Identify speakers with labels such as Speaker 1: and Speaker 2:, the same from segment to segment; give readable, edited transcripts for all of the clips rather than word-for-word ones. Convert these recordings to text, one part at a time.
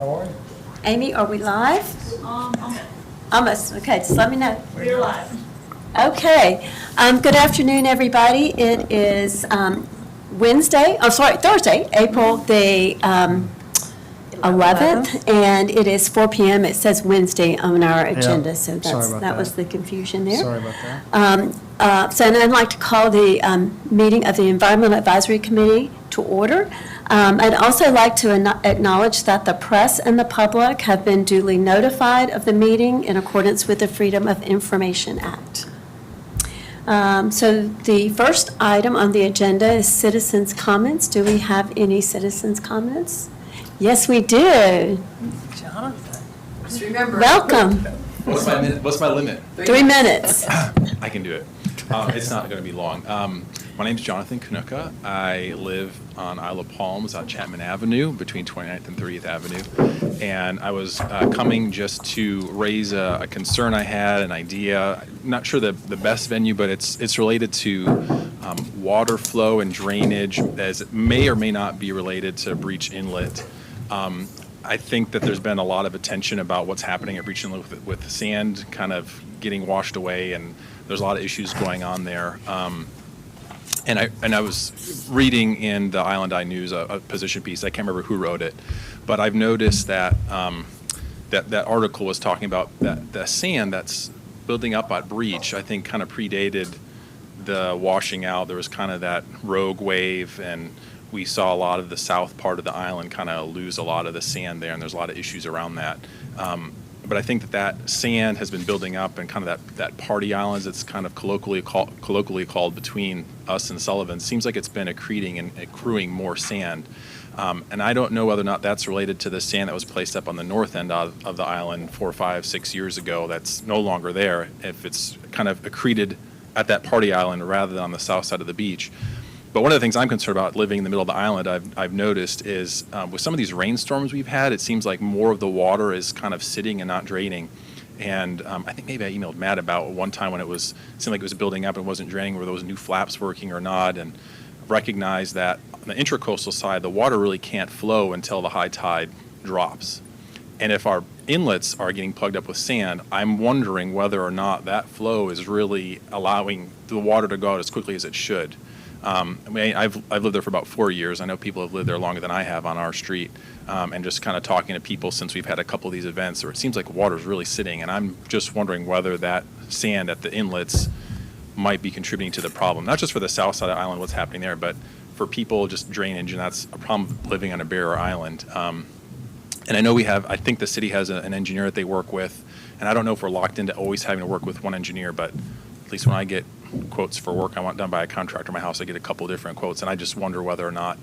Speaker 1: How are you?
Speaker 2: Amy, are we live? Almost. Okay, just let me know.
Speaker 3: We're live.
Speaker 2: Okay. Good afternoon, everybody. It is Thursday, April the 11th, and it is 4 p.m. It says Wednesday on our agenda, so that was the confusion there.
Speaker 1: Sorry about that.
Speaker 2: So I'd like to call the meeting of the Environmental Advisory Committee to order. I'd also like to acknowledge that the press and the public have been duly notified of the meeting in accordance with the Freedom of Information Act. So the first item on the agenda is citizens' comments. Do we have any citizens' comments? Yes, we do.
Speaker 3: Jonathan. Just remember.
Speaker 2: Welcome.
Speaker 4: What's my limit?
Speaker 2: 3 minutes.
Speaker 4: I can do it. It's not going to be long. My name's Jonathan Kanuka. I live on Isle of Palms on Chapman Avenue between 29th and 30th Avenue. And I was coming just to raise a concern I had, an idea. I'm not sure the best venue, but it's related to water flow and drainage, as it may or may not be related to Breach Inlet. I think that there's been a lot of attention about what's happening at Breach Inlet with sand kind of getting washed away, and there's a lot of issues going on there. And I was reading in the Island Eye News a position piece. I can't remember who wrote it, but I've noticed that that article was talking about that the sand that's building up at Breach, I think, kind of predated the washing out. There was kind of that rogue wave, and we saw a lot of the south part of the island kind of lose a lot of the sand there, and there's a lot of issues around that. But I think that sand has been building up, and kind of that party islands, it's kind of colloquially called between us and Sullivan, seems like it's been accreting and accruing more sand. And I don't know whether or not that's related to the sand that was placed up on the north end of the island 4, 5, 6 years ago that's no longer there, if it's kind of accreted at that party island rather than on the south side of the beach. But one of the things I'm concerned about living in the middle of the island, I've noticed is with some of these rainstorms we've had, it seems like more of the water is kind of sitting and not draining. And I think maybe I emailed Matt about one time when it seemed like it was building up and wasn't draining, were those new flaps working or not, and recognize that on the intracoastal side, the water really can't flow until the high tide drops. And if our inlets are getting plugged up with sand, I'm wondering whether or not that flow is really allowing the water to go out as quickly as it should. I've lived there for about 4 years. I know people have lived there longer than I have on our street, and just kind of talking to people since we've had a couple of these events where it seems like water's really sitting, and I'm just wondering whether that sand at the inlets might be contributing to the problem, not just for the south side of the island, what's happening there, but for people, just drainage, and that's a problem living on a barrier island. And I know I think the city has an engineer that they work with, and I don't know if we're locked into always having to work with one engineer, but at least when I get quotes for work I want done by a contractor in my house, I get a couple of different quotes, and I just wonder whether or not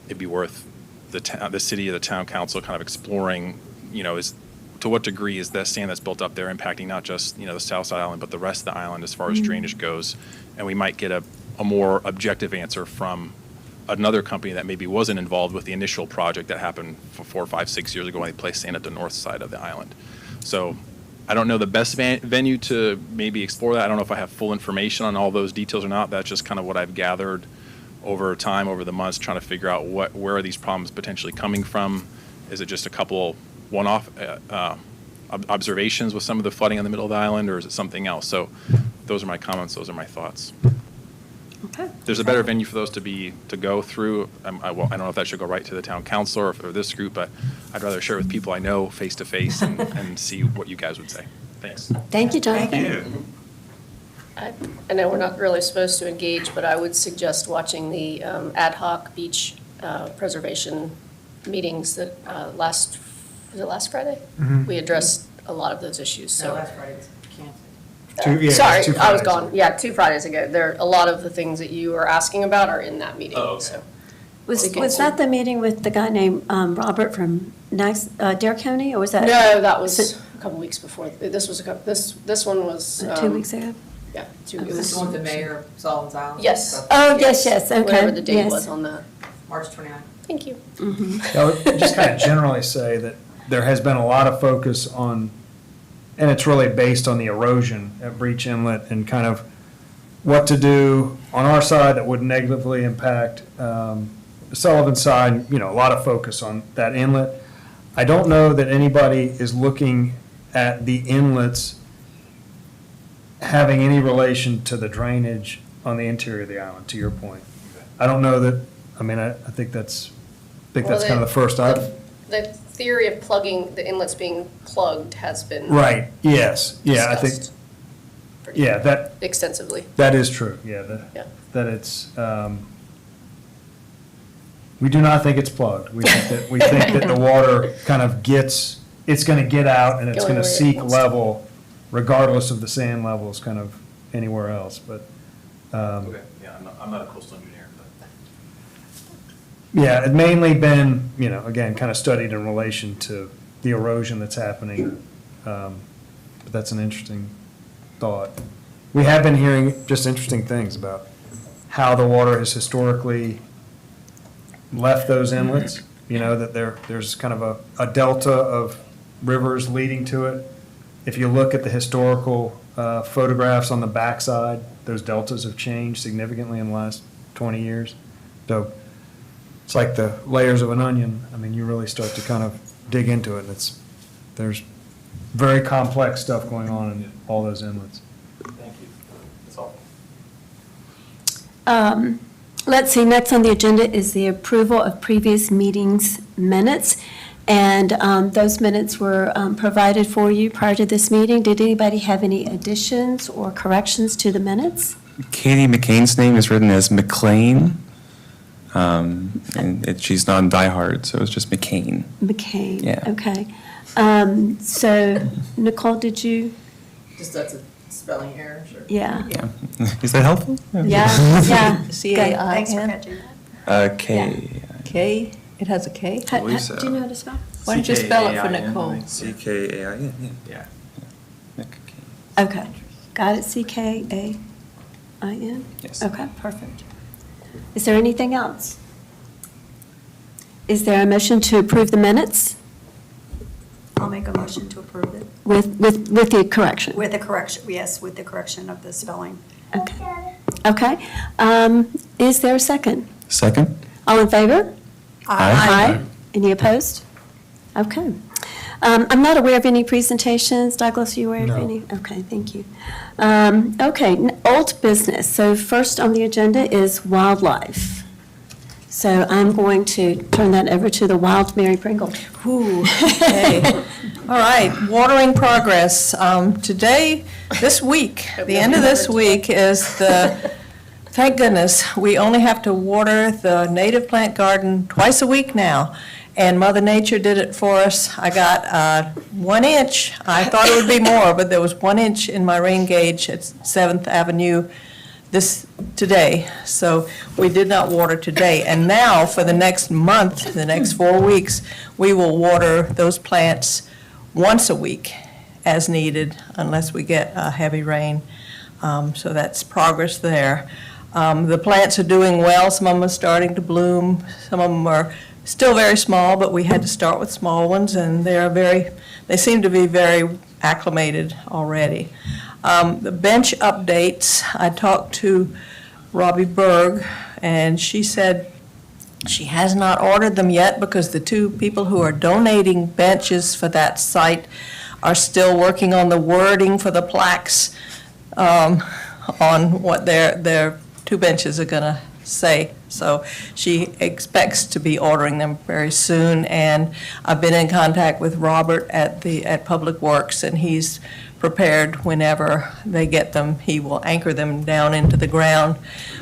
Speaker 4: it'd be worth the city or the town council kind of exploring, to what degree is that sand that's built up there impacting not just, the south side island, but the rest of the island as far as drainage goes. And we might get a more objective answer from another company that maybe wasn't involved with the initial project that happened 4, 5, 6 years ago when they placed sand at the north side of the island. So I don't know the best venue to maybe explore that. I don't know if I have full information on all those details or not. That's just kind of what I've gathered over time, over the months, trying to figure out where are these problems potentially coming from. Is it just a couple one-off observations with some of the flooding on the middle of the island, or is it something else? So those are my comments. Those are my thoughts.
Speaker 2: Okay.
Speaker 4: There's a better venue for those to go through. I don't know if that should go right to the town council or this group, but I'd rather share it with people I know face to face and see what you guys would say. Thanks.
Speaker 2: Thank you, Jonathan.
Speaker 4: Thank you.
Speaker 3: I know we're not really supposed to engage, but I would suggest watching the ad hoc beach preservation meetings that was it last Friday? Mm-hmm. We addressed a lot of those issues. So.
Speaker 5: No, last Friday was canceled.
Speaker 3: Sorry, I was gone. Yeah, 2 Fridays ago. A lot of the things that you were asking about are in that meeting.
Speaker 4: Oh, okay.
Speaker 3: So.
Speaker 2: Was that the meeting with the guy named Robert from Dare County, or was that?
Speaker 3: No, that was a couple weeks before. This one was
Speaker 2: 2 weeks ago.
Speaker 3: Yeah, 2
Speaker 5: It
Speaker 3: weeks.
Speaker 5: was the one with the mayor of Sullivan's Island?
Speaker 3: Yes.
Speaker 2: Oh, yes, okay.
Speaker 3: Whatever the date
Speaker 2: yes.
Speaker 3: was on that.
Speaker 5: March 29th.
Speaker 3: Thank you.
Speaker 1: I would just kind of generally say that there has been a lot of focus on, and it's really based on the erosion at Breach Inlet and kind of what to do on our side that would negatively impact the Sullivan side. A lot of focus on that inlet. I don't know that anybody is looking at the inlets having any relation to the drainage on the interior of the island, to your point. I don't know that, I mean, I think that's kind of the first I've.
Speaker 3: The theory of plugging, the inlets being plugged has been.
Speaker 1: Right, yes, yeah, I think,
Speaker 3: discussed pretty
Speaker 1: yeah, that,
Speaker 3: extensively.
Speaker 1: that is true, yeah,
Speaker 3: Yeah.
Speaker 1: that it's, we do not think it's plugged. We think that the water kind of gets, it's gonna get out and it's
Speaker 3: Going
Speaker 1: gonna
Speaker 3: where it
Speaker 1: seek
Speaker 3: wants to.
Speaker 1: level regardless of the sand levels kind of anywhere else, but,
Speaker 4: Okay, yeah, I'm not a coastal engineer, but.
Speaker 1: yeah, it mainly been, again, kind of studied in relation to the erosion that's happening. But that's an interesting thought. We have been hearing just interesting things about how the water has historically left those inlets, that there's kind of a delta of rivers leading to it. If you look at the historical photographs on the backside, those deltas have changed significantly in the last 20 years. So it's like the layers of an onion. I mean, you really start to kind of dig into it, and there's very complex stuff going on in all those inlets.
Speaker 4: Thank you. That's all.
Speaker 2: Let's see, next on the agenda is the approval of previous meetings minutes. And those minutes were provided for you prior to this meeting. Did anybody have any additions or corrections to the minutes?
Speaker 6: Katie McCain's name is written as McLean, and she's not in Die Hard, so it's just McCain.
Speaker 2: McCain.
Speaker 6: Yeah.
Speaker 2: Okay. So Nicole, did you?
Speaker 5: Just that's a spelling error, sure.
Speaker 2: Yeah.
Speaker 6: Yeah. Is that helpful?
Speaker 2: Yeah. Yeah.
Speaker 7: C-A-I-N?
Speaker 8: Thanks for catching that.
Speaker 6: K.
Speaker 7: K, it has a K?
Speaker 2: Ha-
Speaker 6: believe so.
Speaker 2: Do you know how to spell?
Speaker 7: Why don't you spell it for
Speaker 4: CKAIN,
Speaker 7: Nicole?
Speaker 6: C-K-A-I-N, yeah.
Speaker 4: Yeah.
Speaker 6: McCain.
Speaker 2: Okay. Got it. C-K-A-I-N?
Speaker 6: Yes.
Speaker 2: Okay, perfect. Is there anything else? Is there a motion to approve the minutes
Speaker 8: I'll make a motion to approve it.
Speaker 2: with the correction?
Speaker 8: With the correction, yes, with the correction of the spelling.
Speaker 2: Okay. Okay. Is there a second?
Speaker 6: Second?
Speaker 2: All in favor?
Speaker 6: Aye.
Speaker 2: Any opposed? Okay. I'm not aware of any presentations. Douglas, are you aware of
Speaker 1: No.
Speaker 2: any? Okay, thank you. Okay, old business. So first on the agenda is wildlife. So I'm going to turn that over to the wild Mary Pringle.
Speaker 7: Ooh, okay. All right, watering progress. Today, this week, the end of this week is thank goodness, we only have to water the native plant garden twice a week now. And Mother Nature did it for us. I got 1 inch. I thought it would be more, but there was 1 inch in my rain gauge at 7th Avenue today. So we did not water today. And now for the next month, the next 4 weeks, we will water those plants once a week as needed unless we get heavy rain. So that's progress there. The plants are doing well. Some of them are starting to bloom. Some of them are still very small, but we had to start with small ones, and they seem to be very acclimated already. The bench updates, I talked to Robbie Berg, and she said she has not ordered them yet because the two people who are donating benches for that site are still working on the wording for the plaques on what their two benches are going to say. So she expects to be ordering them very soon, and I've been in contact with Robert at Public Works, and he's prepared whenever they get them. He will anchor them down into the ground.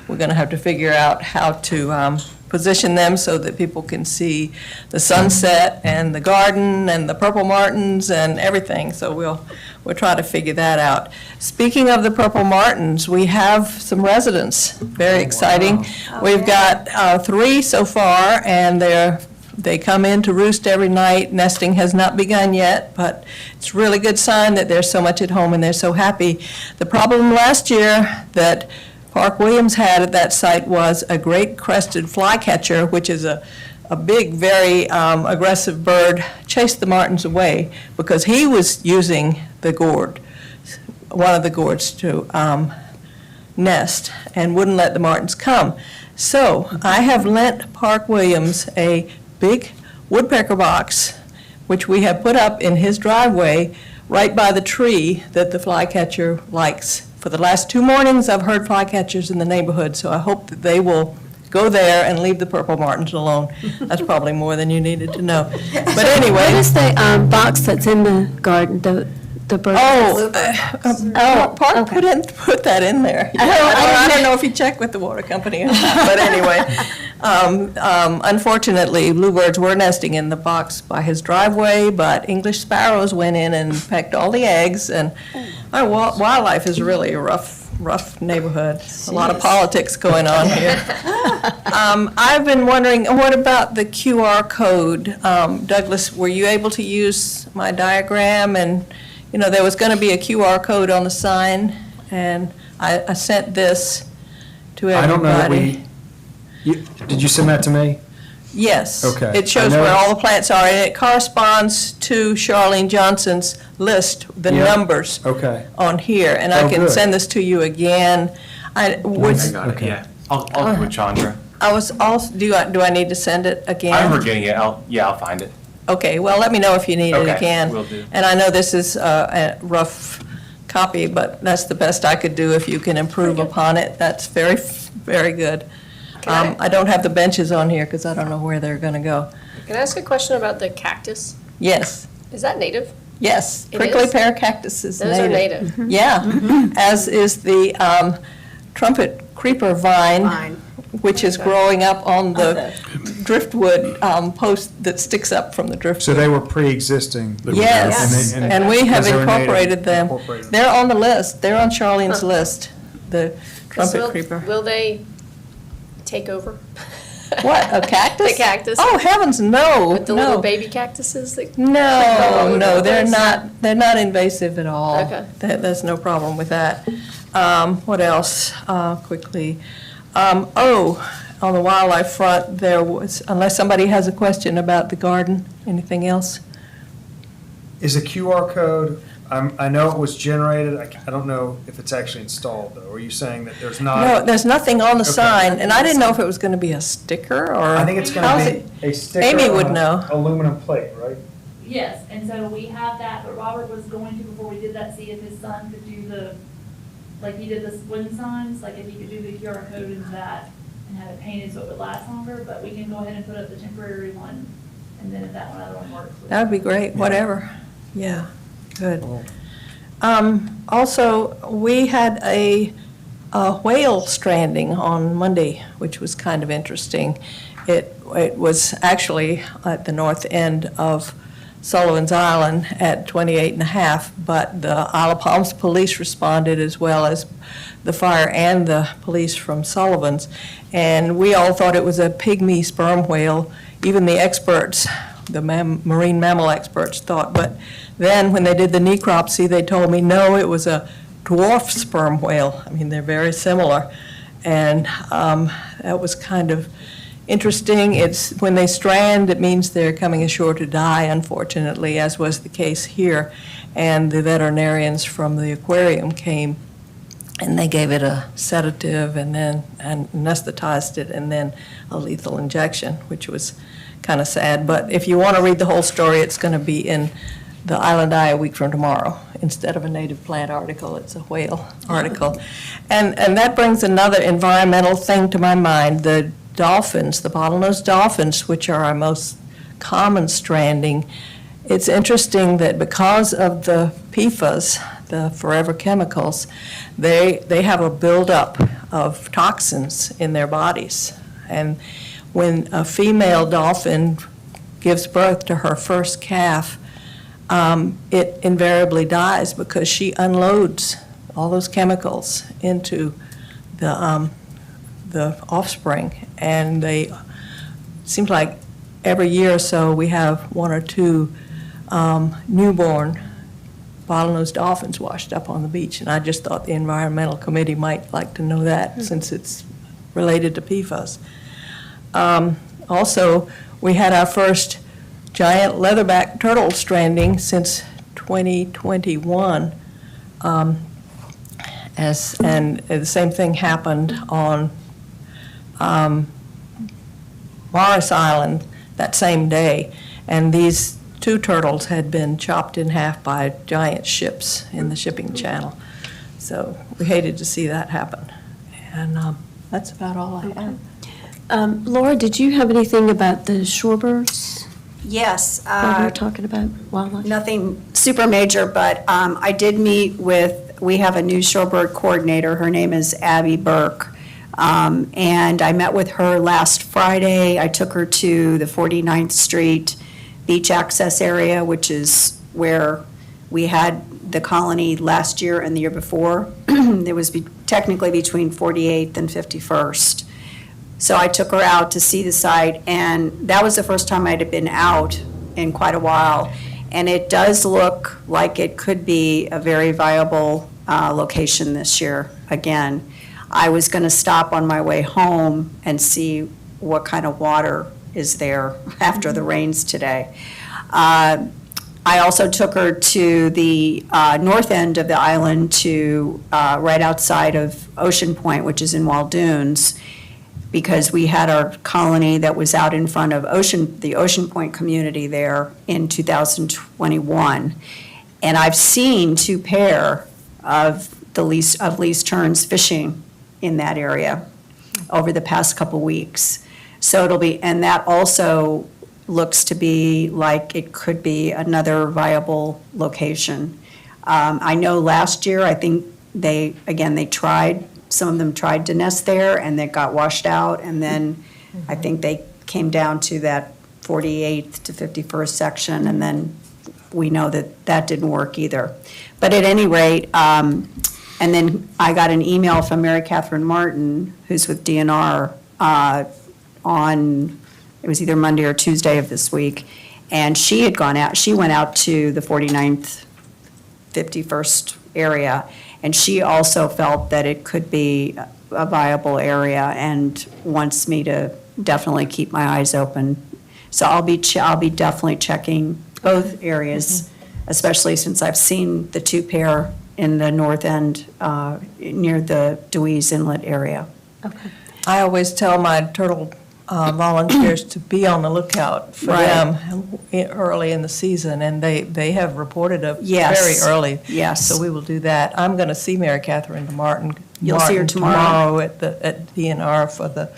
Speaker 7: We're going to have to figure out how to position them so that people can see the sunset and the garden and the purple martins and everything. So we'll try to figure that out. Speaking of the purple martins, we have some residents. Very exciting. We've got 3 so far, and they come in to roost every night. Nesting has not begun yet, but it's a really good sign that they're so much at home and they're so happy. The problem last year that Park Williams had at that site was a great crested flycatcher, which is a big, very aggressive bird, chased the martins away because he was using the gourd, one of the gourds to nest, and wouldn't let the martins come. So I have lent Park Williams a big woodpecker box which we have put up in his driveway right by the tree that the flycatcher likes. For the last 2 mornings, I've heard flycatchers in the neighborhood, so I hope that they will go there and leave the purple martins alone. That's probably more than you needed to know. But
Speaker 2: What
Speaker 7: anyway.
Speaker 2: is the box that's in the garden, the bird?
Speaker 7: Park
Speaker 2: okay.
Speaker 7: put that in there.
Speaker 2: Oh, I
Speaker 7: I don't know if he checked with the water company or not, but anyway. Unfortunately, bluebirds were nesting in the box by his driveway, but English sparrows went in and pecked all the eggs, and our wildlife is really a rough neighborhood. A lot of politics going on here. I've been wondering, what about the QR code? Douglas, were you able to use my diagram? And, you know, there was going to be a QR code on the sign, and I sent this to
Speaker 1: I don't know that
Speaker 7: everybody.
Speaker 1: did you send that to me?
Speaker 7: Yes.
Speaker 1: Okay.
Speaker 7: It shows
Speaker 1: I know
Speaker 7: where
Speaker 1: it's-
Speaker 7: all the plants are, and it corresponds to Charlene Johnson's list, the
Speaker 1: Yeah.
Speaker 7: numbers
Speaker 1: Okay.
Speaker 7: on here, and I
Speaker 1: Oh,
Speaker 7: can
Speaker 1: good.
Speaker 7: send this to you again. I would,
Speaker 9: I got it,
Speaker 1: Okay.
Speaker 9: yeah. I'll do it, Chandra.
Speaker 7: I was also, do I need to send it again?
Speaker 9: I remember getting it, I'll find it.
Speaker 7: Okay, well, let me know if you need it
Speaker 9: Okay,
Speaker 7: again.
Speaker 9: will do.
Speaker 7: And I know this is a rough copy, but that's the best I could do. If you can improve upon it, that's very, very good. I don't have the benches on here because I don't know where they're going to go.
Speaker 3: Can I ask a question about the cactus?
Speaker 7: Yes,
Speaker 3: Is that native?
Speaker 7: yes,
Speaker 3: It
Speaker 7: prickly
Speaker 3: is?
Speaker 7: pear cactus is
Speaker 3: Those are native.
Speaker 7: Yeah, as is the trumpet creeper vine, which is growing up on the driftwood post that sticks up from the driftwood.
Speaker 1: So they were pre-existing?
Speaker 7: Yes,
Speaker 1: And they-
Speaker 7: and we have
Speaker 1: because they were native,
Speaker 7: incorporated them.
Speaker 1: incorporated.
Speaker 7: They're on the list, they're on Charlene's list, the trumpet creeper.
Speaker 3: Will they take over?
Speaker 7: What, a cactus?
Speaker 3: The cactus?
Speaker 7: Oh, heavens, no,
Speaker 3: With the little
Speaker 7: no.
Speaker 3: baby cactuses that?
Speaker 7: No,
Speaker 3: Oh,
Speaker 7: no, they're
Speaker 3: those-
Speaker 7: they're not invasive at all.
Speaker 3: Okay.
Speaker 7: There's no problem with that. What else, quickly? On the wildlife front, there was, unless somebody has a question about the garden, anything else?
Speaker 1: Is a QR code, I know it was generated, I don't know if it's actually installed, though. Are you saying that there's
Speaker 7: No,
Speaker 1: not?
Speaker 7: there's nothing on the
Speaker 1: Okay.
Speaker 7: sign, and I didn't know if it was going to be a sticker or.
Speaker 1: I think it's
Speaker 7: how's
Speaker 1: gonna
Speaker 7: it-
Speaker 1: be a sticker
Speaker 7: Amy would
Speaker 1: on
Speaker 7: know.
Speaker 1: aluminum plate, right?
Speaker 10: Yes, and so we have that, but Robert was going to, before we did that, see if his son could do the, like he did the wooden signs, like if he could do the QR code into that and have it painted so it would last longer, but we can go ahead and put up the temporary one, and then if that other one works.
Speaker 7: That would be great, whatever. Yeah, good. Also, we had a whale stranding on Monday, which was kind of interesting. It was actually at the north end of Sullivan's Island at 28 and a half, but the Isle of Palms police responded as well as the fire and the police from Sullivan's. And we all thought it was a pygmy sperm whale. Even the experts, the marine mammal experts thought, but then when they did the necropsy, they told me, no, it was a dwarf sperm whale. I mean, they're very similar. And that was kind of interesting. It's, when they strand, it means they're coming ashore to die, unfortunately, as was the case here. And the veterinarians from the aquarium came, and they gave it a sedative and then anesthetized it, and then a lethal injection, which was kind of sad. But if you want to read the whole story, it's going to be in the Island Eye a week from tomorrow. Instead of a native plant article, it's a whale article. And that brings another environmental thing to my mind. The dolphins, the bottlenose dolphins, which are our most common stranding, it's interesting that because of the PFAS, the forever chemicals, they have a buildup of toxins in their bodies. And when a female dolphin gives birth to her first calf, it invariably dies because she unloads all those chemicals into the offspring. And it seems like every year or so we have one or two newborn bottlenose dolphins washed up on the beach. And I just thought the Environmental Committee might like to know that since it's related to PFAS. Also, we had our first giant leatherback turtle stranding since 2021. And the same thing happened on Morris Island that same day. And these 2 turtles had been chopped in half by giant ships in the shipping channel. So we hated to see that happen. And that's about all I have.
Speaker 2: Laura, did you have anything about the shorebirds
Speaker 8: Yes.
Speaker 2: that we were talking about, wildlife?
Speaker 8: Nothing super major, but I did meet with, we have a new shorebird coordinator. Her name is Abby Burke. And I met with her last Friday. I took her to the 49th Street beach access area, which is where we had the colony last year and the year before. It was technically between 48th and 51st. So I took her out to see the site, and that was the first time I'd been out in quite a while. And it does look like it could be a very viable location this year again. I was going to stop on my way home and see what kind of water is there after the rains today. I also took her to the north end of the island to right outside of Ocean Point, which is in Waldoons, because we had our colony that was out in front of the Ocean Point community there in 2021. And I've seen 2 pair of least terns fishing in that area over the past couple weeks. So it'll be, and that also looks to be like it could be another viable location. I know last year, I think they tried, some of them tried to nest there and they got washed out. And then I think they came down to that 48th to 51st section, and then we know that didn't work either. But at any rate, and then I got an email from Mary Catherine Martin, who's with DNR, on, it was either Monday or Tuesday of this week, and she went out to the 49th, 51st area, and she also felt that it could be a viable area and wants me to definitely keep my eyes open. So I'll be definitely checking both areas, especially since I've seen the 2 pair in the north end near the Dewey's Inlet area.
Speaker 2: Okay.
Speaker 7: I always tell my turtle volunteers to be on the lookout for
Speaker 8: Right.
Speaker 7: them early in the season, and they have reported it
Speaker 8: Yes.
Speaker 7: very early.
Speaker 8: Yes.
Speaker 7: So we will do that. I'm going to see Mary Catherine Martin.
Speaker 8: You'll see her tomorrow?
Speaker 7: at DNR for the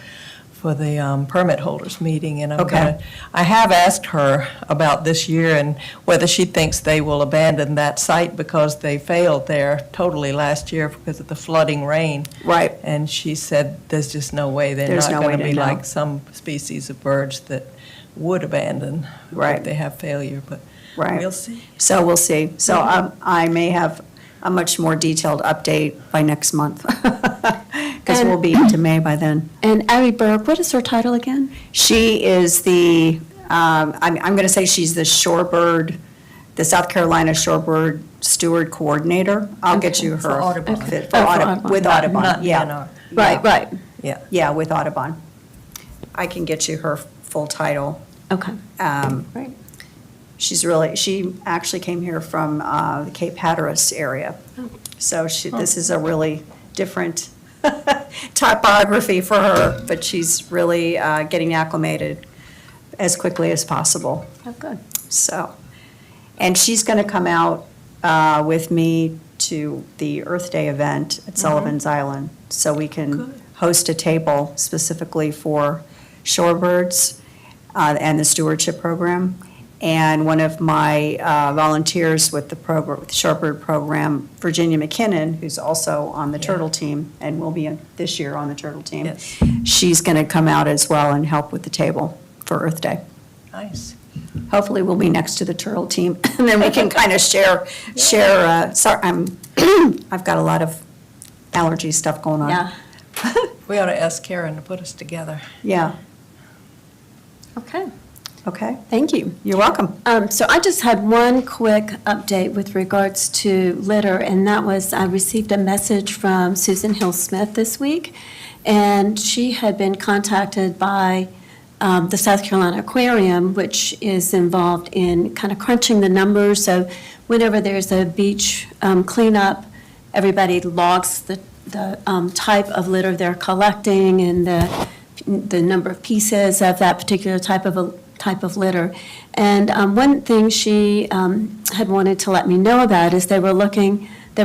Speaker 7: permit holders meeting, and
Speaker 8: Okay.
Speaker 7: I have asked her about this year and whether she thinks they will abandon that site because they failed there totally last year because of the flooding rain.
Speaker 8: Right.
Speaker 7: And she said, there's just no way. They're
Speaker 8: There's
Speaker 7: not
Speaker 8: no way
Speaker 7: going to
Speaker 8: to
Speaker 7: be
Speaker 8: know.
Speaker 7: like some species of birds that would abandon
Speaker 8: Right.
Speaker 7: if they have failure, but
Speaker 8: Right.
Speaker 7: we'll see.
Speaker 8: So we'll see. So I may have a much more detailed update by next month, because we'll be into May by then.
Speaker 2: And Abby Burke, what is her title again?
Speaker 8: She is I'm going to say she's the South Carolina Shorebird Steward Coordinator. I'll get you her.
Speaker 7: For Audubon.
Speaker 8: For
Speaker 2: Oh, for
Speaker 8: Audubon,
Speaker 2: Audubon.
Speaker 8: with
Speaker 7: Not
Speaker 8: Audubon, yeah.
Speaker 7: DNR.
Speaker 2: Right, right.
Speaker 7: Yeah.
Speaker 8: Yeah, with Audubon. I can get you her full title.
Speaker 2: Okay. Right.
Speaker 8: She actually came here from the Cape Hatteras area. So this is a really different topography for her, but she's really getting acclimated as quickly as possible.
Speaker 2: Oh, good.
Speaker 8: So, and she's going to come out with me to the Earth Day event at Sullivan's Island, so we can host a table specifically for shorebirds and the stewardship program. And one of my volunteers with the shorebird program, Virginia McKinnon, who's also on the turtle team and will be this year on the turtle team,
Speaker 7: Yes.
Speaker 8: she's going to come out as well and help with the table for Earth Day.
Speaker 7: Nice.
Speaker 8: Hopefully, we'll be next to the turtle team, and then we can kind of share. Sorry, I've got a lot of allergy stuff going on.
Speaker 2: Yeah.
Speaker 7: We ought to ask Karen to put us together.
Speaker 8: Yeah.
Speaker 2: Okay.
Speaker 8: Okay.
Speaker 2: Thank you.
Speaker 8: You're welcome.
Speaker 2: So I just had one quick update with regards to litter, and that was I received a message from Susan Hill Smith this week, and she had been contacted by the South Carolina Aquarium, which is involved in kind of crunching the numbers. So whenever there's a beach cleanup, everybody logs the type of litter they're collecting and the number of pieces of that particular type of type of litter. And one thing she had wanted to let me know about is they were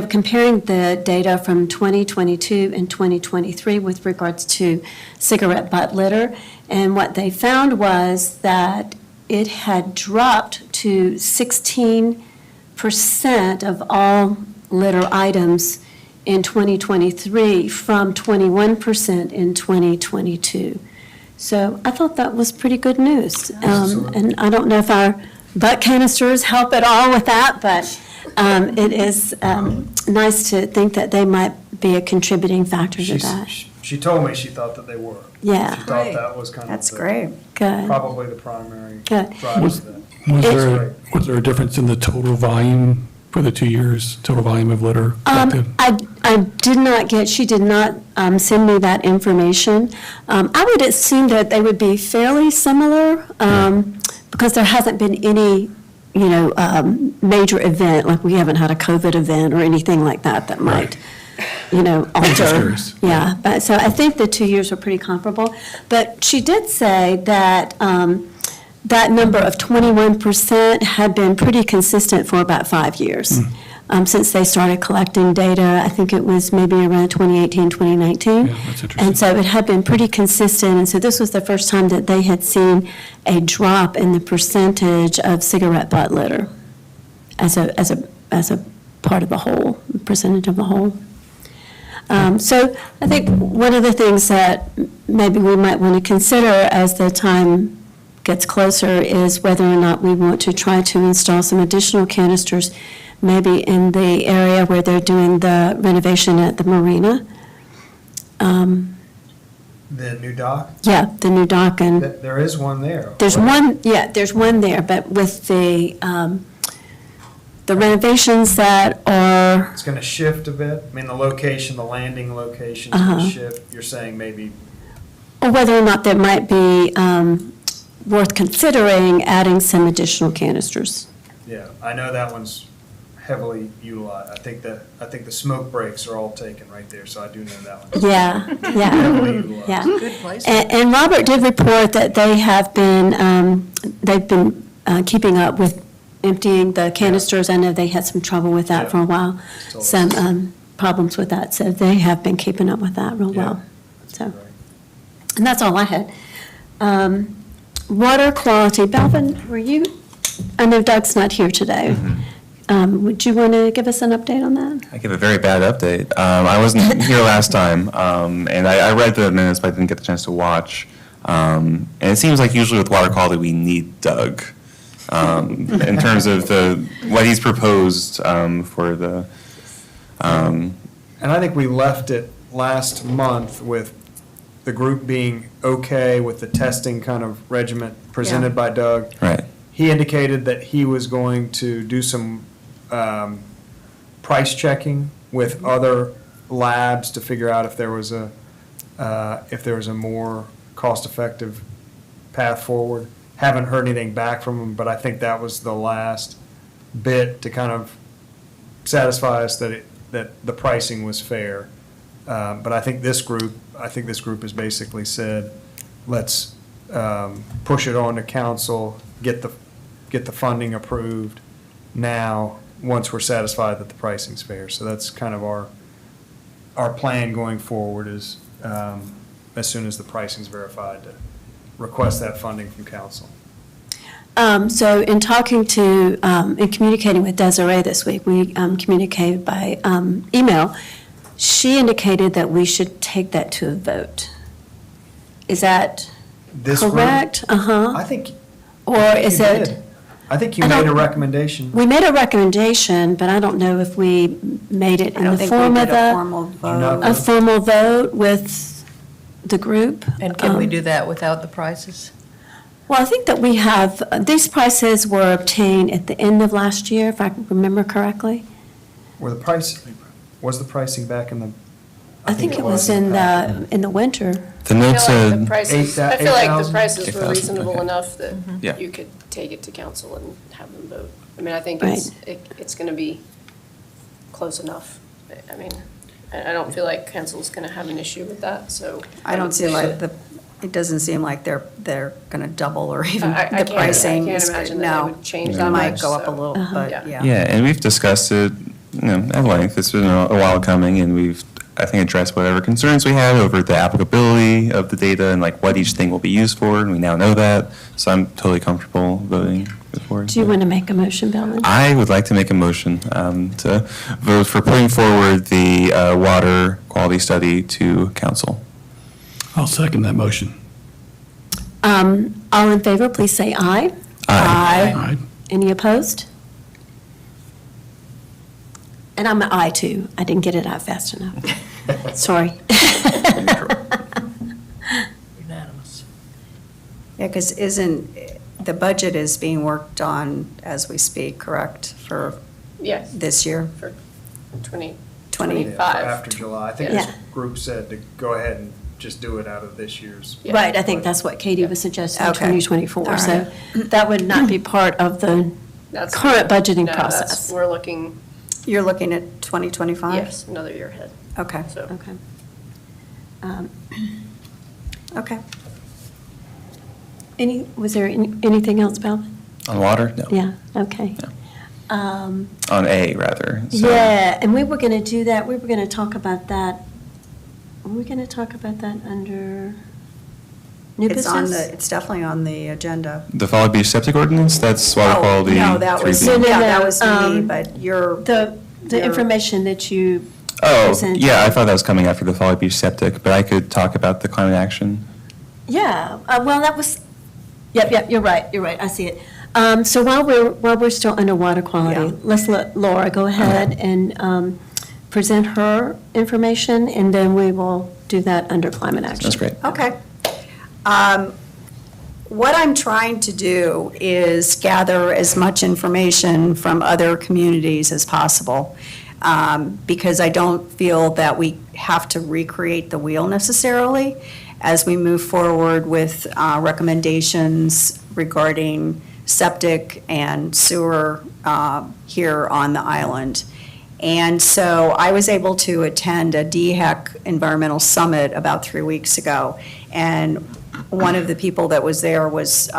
Speaker 2: comparing the data from 2022 and 2023 with regards to cigarette butt litter. And what they found was that it had dropped to 16% of all litter items in 2023 from 21% in 2022. So I thought that was pretty good news. And I don't know if our butt canisters help at all with that, but it is nice to think that they might be a contributing factor to that.
Speaker 1: She told me she thought that they were.
Speaker 2: Yeah.
Speaker 1: She thought that was kind of.
Speaker 8: That's great.
Speaker 2: Good.
Speaker 1: Probably the primary
Speaker 2: Good.
Speaker 1: driver of that.
Speaker 11: Was there a difference in the total volume for the 2 years, total volume of litter collected?
Speaker 2: I did not she did not send me that information. I would assume that they would be fairly similar because there hasn't been any, major event, like we haven't had a COVID event or anything like that that might, alter.
Speaker 11: curious.
Speaker 2: Yeah, but so I think the 2 years were pretty comparable. But she did say that that number of 21% had been pretty consistent for about 5 years. Since they started collecting data, I think it was maybe around 2018, 2019.
Speaker 11: Yeah, that's interesting.
Speaker 2: And so it had been pretty consistent, and so this was the first time that they had seen a drop in the percentage of cigarette butt litter as a part of the whole, percentage of the whole. So I think one of the things that maybe we might want to consider as the time gets closer is whether or not we want to try to install some additional canisters, maybe in the area where they're doing the renovation at the marina.
Speaker 1: The new dock,
Speaker 2: Yeah, the new dock, and
Speaker 1: there is one there.
Speaker 2: there's one there, but with the renovations that are,
Speaker 1: It's going to shift a bit. I mean, the location, the landing location is going to shift. You're saying maybe,
Speaker 2: or whether or not there might be worth considering adding some additional canisters.
Speaker 1: yeah, I know that one's heavily utilized. I think the smoke breaks are all taken right there, so I do know that one.
Speaker 2: Yeah,
Speaker 1: Heavily
Speaker 2: yeah,
Speaker 1: utilized.
Speaker 2: yeah.
Speaker 7: Good place.
Speaker 2: And Robert did report that they have been, they've been keeping up with emptying the canisters. I know they had some trouble with that for a while,
Speaker 1: Told us.
Speaker 2: some problems with that, so they have been keeping up with that real
Speaker 1: Yeah,
Speaker 2: well.
Speaker 1: that's
Speaker 2: So,
Speaker 1: right.
Speaker 2: and that's all I had. Water quality, Belvin, were you, I know Doug's not here today. Would you want to give us an update on that?
Speaker 6: I give a very bad update. I wasn't here last time, and I read the minutes, but I didn't get the chance to watch. And it seems like usually with water quality, we need Doug in terms of what he's proposed for the.
Speaker 1: And I think we left it last month with the group being okay with the testing kind of regiment presented by Doug.
Speaker 6: Right.
Speaker 1: He indicated that he was going to do some price checking with other labs to figure out if there was a more cost-effective path forward. Haven't heard anything back from him, but I think that was the last bit to kind of satisfy us that the pricing was fair. But I think this group has basically said, let's push it on to council, get the funding approved now, once we're satisfied that the pricing's fair. So that's kind of our plan going forward is, as soon as the pricing's verified, to request that funding from council.
Speaker 2: So in talking to, in communicating with Desiree this week, we communicated by email. She indicated that we should take that to a vote. Is that
Speaker 1: This group-
Speaker 2: correct? Uh-huh.
Speaker 1: I think.
Speaker 2: Or is
Speaker 1: you
Speaker 2: it?
Speaker 1: did. I think you
Speaker 2: I
Speaker 1: made a
Speaker 2: don't-
Speaker 1: recommendation.
Speaker 2: We made a recommendation, but I don't know if we made it
Speaker 8: I
Speaker 2: in
Speaker 8: don't
Speaker 2: the
Speaker 8: think we
Speaker 2: form
Speaker 8: did
Speaker 2: of
Speaker 8: a formal
Speaker 1: No.
Speaker 8: vote.
Speaker 2: a formal vote with the group.
Speaker 7: And can we do that without the prices?
Speaker 2: Well, I think that we have, these prices were obtained at the end of last year, if I remember correctly.
Speaker 1: Was the pricing back in the?
Speaker 2: I think it was in the winter.
Speaker 6: The
Speaker 3: I
Speaker 6: note
Speaker 3: feel like the
Speaker 6: said,
Speaker 3: prices, I feel like the
Speaker 1: 8,000?
Speaker 3: prices were
Speaker 6: 8,000,
Speaker 3: reasonable
Speaker 6: okay.
Speaker 3: enough that
Speaker 6: Yeah.
Speaker 3: you could take it to council and have them vote. I mean, I think
Speaker 2: Right.
Speaker 3: it's going to be close enough. I mean, I don't feel like council's going to have an issue with that, so.
Speaker 8: I don't see like the it doesn't seem like they're going to double or even
Speaker 3: I
Speaker 8: the
Speaker 3: can't-
Speaker 8: pricing.
Speaker 3: I can't
Speaker 8: is-
Speaker 3: imagine that it
Speaker 8: no.
Speaker 3: would change
Speaker 8: It
Speaker 3: that
Speaker 8: might
Speaker 3: much,
Speaker 8: go up a
Speaker 3: so-
Speaker 8: little,
Speaker 3: Yeah.
Speaker 8: but yeah.
Speaker 6: Yeah, and we've discussed it, at length. It's been a while coming, and we've, I think, addressed whatever concerns we had over the applicability of the data and like what each thing will be used for, and we now know that. So I'm totally comfortable voting for it.
Speaker 2: Do you want to make a motion, Belen?
Speaker 6: I would like to make a motion to vote for putting forward the water quality study to council.
Speaker 11: I'll second that motion.
Speaker 2: All in favor, please say aye.
Speaker 11: Aye.
Speaker 2: Any opposed? And I'm an aye, too. I didn't get it out fast enough. Sorry.
Speaker 5: Unanimous.
Speaker 8: Yeah, because the budget is being worked on as we speak, correct, for
Speaker 3: Yes,
Speaker 8: this year?
Speaker 3: for 20,
Speaker 8: 20.
Speaker 1: Yeah, for
Speaker 3: 25.
Speaker 1: after July. I think
Speaker 2: Yeah.
Speaker 1: this group said to go ahead and just do it out of this year's.
Speaker 3: Yeah.
Speaker 2: Right, I think that's what Katie was suggesting,
Speaker 8: Okay.
Speaker 2: 2024.
Speaker 8: All
Speaker 2: So that would not be part of the
Speaker 3: That's-
Speaker 2: current budgeting
Speaker 3: no, that's-
Speaker 2: process.
Speaker 3: We're looking,
Speaker 8: You're looking at 2025?
Speaker 3: yes, another year ahead,
Speaker 8: Okay,
Speaker 3: so.
Speaker 2: Okay. Um,
Speaker 8: okay.
Speaker 2: Was there anything else, Bella?
Speaker 6: On water? No.
Speaker 2: Yeah, okay.
Speaker 6: No.
Speaker 2: Um,
Speaker 6: On A, rather. So-
Speaker 2: Yeah, and we were going to do that, we were going to talk about that, were we going to talk about that under new
Speaker 8: It's on
Speaker 2: business?
Speaker 8: it's definitely on the agenda.
Speaker 6: The Folly Beach septic ordinance, that's water
Speaker 8: Oh,
Speaker 6: quality.
Speaker 8: no, that was,
Speaker 6: 3B.
Speaker 2: No, no,
Speaker 8: yeah,
Speaker 2: no,
Speaker 8: that was me,
Speaker 2: um,
Speaker 8: but you're.
Speaker 2: The
Speaker 8: Your-
Speaker 2: information that you
Speaker 6: Oh,
Speaker 2: presented.
Speaker 6: yeah, I thought that was coming after the Folly Beach septic, but I could talk about the climate action.
Speaker 2: Yeah, well, that was, yep, you're right, I see it. So while we're still under water
Speaker 8: Yeah.
Speaker 2: quality, let's let Laura go ahead and present her information, and then we will do that under climate action.
Speaker 6: That's great.
Speaker 8: Okay. What I'm trying to do is gather as much information from other communities as possible, because I don't feel that we have to recreate the wheel necessarily as we move forward with recommendations regarding septic and sewer here on the island. And so I was able to attend a DHEC Environmental Summit about 3 weeks ago. And one of the people that was there was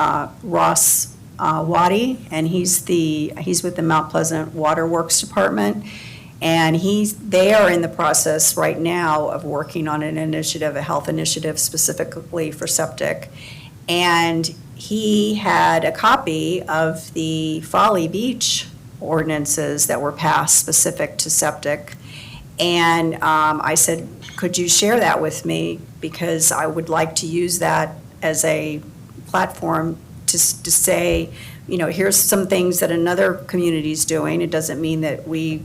Speaker 8: Ross Waddy, and he's with the Mount Pleasant Water Works Department. And they are in the process right now of working on an initiative, a health initiative specifically for septic. And he had a copy of the Folly Beach ordinances that were passed specific to septic. And I said, could you share that with me? Because I would like to use that as a platform to say, here's some things that another community's doing. It doesn't mean that we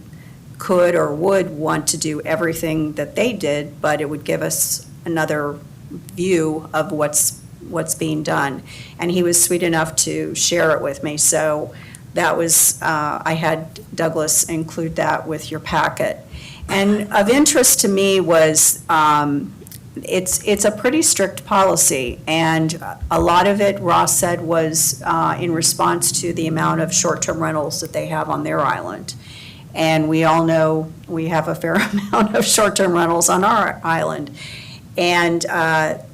Speaker 8: could or would want to do everything that they did, but it would give us another view of what's being done. And he was sweet enough to share it with me. So that was, I had Douglas include that with your packet. And of interest to me was, it's a pretty strict policy, and a lot of it, Ross said, was in response to the amount of short-term rentals that they have on their island. And we all know we have a fair amount of short-term rentals on our island. And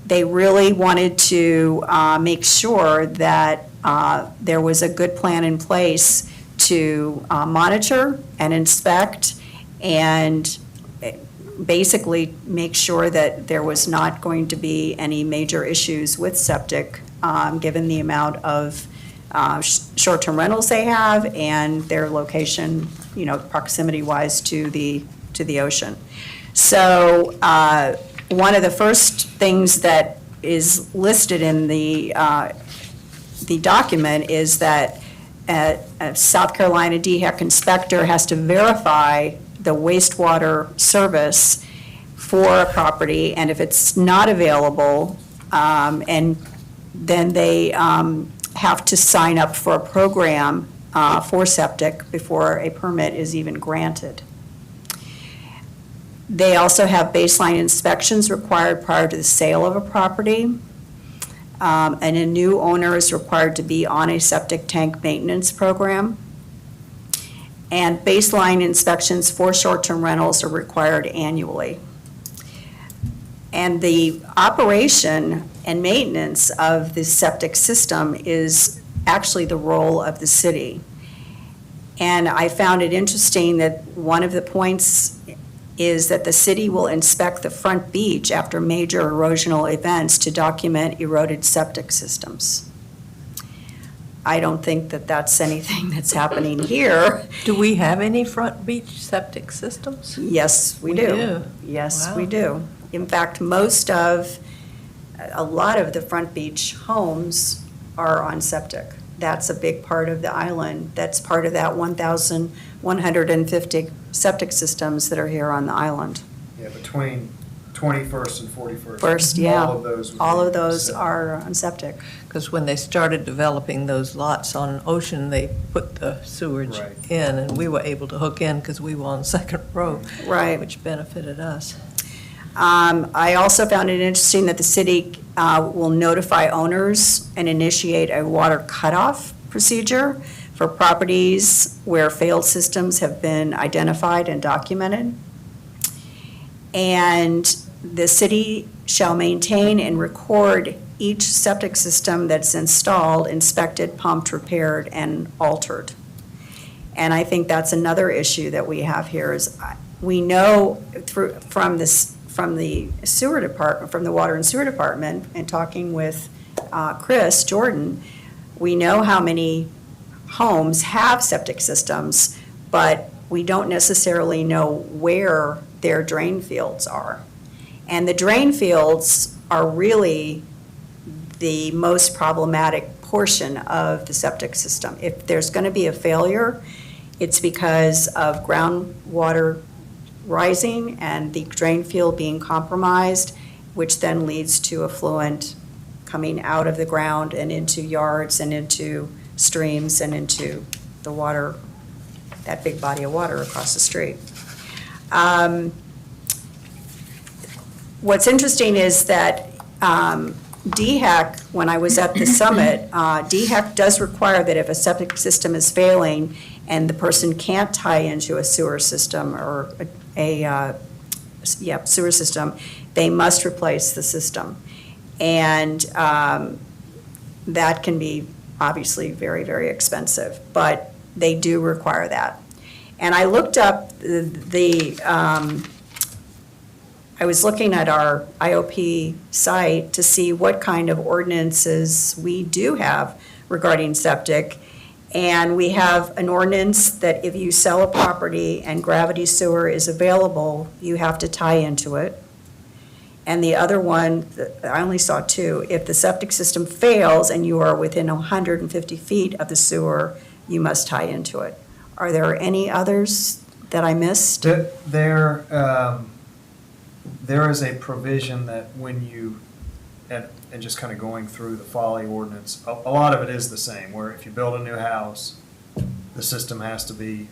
Speaker 8: they really wanted to make sure that there was a good plan in place to monitor and inspect and basically make sure that there was not going to be any major issues with septic, given the amount of short-term rentals they have and their location, proximity-wise to the ocean. So one of the first things that is listed in the document is that a South Carolina DHEC inspector has to verify the wastewater service for a property, and if it's not available, and then they have to sign up for a program for septic before a permit is even granted. They also have baseline inspections required prior to the sale of a property. And a new owner is required to be on a septic tank maintenance program. And baseline inspections for short-term rentals are required annually. And the operation and maintenance of the septic system is actually the role of the city. And I found it interesting that one of the points is that the city will inspect the front beach after major erosional events to document eroded septic systems. I don't think that that's anything that's happening here.
Speaker 7: Do we have any front beach septic systems?
Speaker 8: Yes, we
Speaker 7: We
Speaker 8: do.
Speaker 7: do.
Speaker 8: Yes,
Speaker 7: Wow.
Speaker 8: we do. In fact, a lot of the front beach homes are on septic. That's a big part of the island. That's part of that 1,150 septic systems that are here on the island.
Speaker 1: Yeah, between 21st and 41st.
Speaker 8: First, yeah.
Speaker 1: All of those. would
Speaker 8: All
Speaker 1: be
Speaker 8: of those
Speaker 1: septic.
Speaker 8: are on septic.
Speaker 7: Because when they started developing those lots on Ocean, they put the sewage
Speaker 1: Right.
Speaker 7: in, and we were able to hook in because we were on second row.
Speaker 8: Right.
Speaker 7: Which benefited us.
Speaker 8: I also found it interesting that the city will notify owners and initiate a water cutoff procedure for properties where failed systems have been identified and documented. And the city shall maintain and record each septic system that's installed, inspected, pumped, repaired, and altered. And I think that's another issue that we have here is we know from the sewer department, from the water and sewer department, and talking with Chris Jordan, we know how many homes have septic systems, but we don't necessarily know where their drain fields are. And the drain fields are really the most problematic portion of the septic system. If there's going to be a failure, it's because of groundwater rising and the drain field being compromised, which then leads to effluent coming out of the ground and into yards and into streams and into the water, that big body of water across the street. What's interesting is that DHEC, when I was at the summit, DHEC does require that if a septic system is failing and the person can't tie into a sewer system or sewer system, they must replace the system. And that can be obviously very, very expensive, but they do require that. And I looked up I was looking at our IOP site to see what kind of ordinances we do have regarding septic. And we have an ordinance that if you sell a property and gravity sewer is available, you have to tie into it. And the other one, I only saw two, if the septic system fails and you are within 150 feet of the sewer, you must tie into it. Are there any others that I missed?
Speaker 1: There is a provision that when you, and just kind of going through the Folly ordinance, a lot of it is the same, where if you build a new house, the system has to be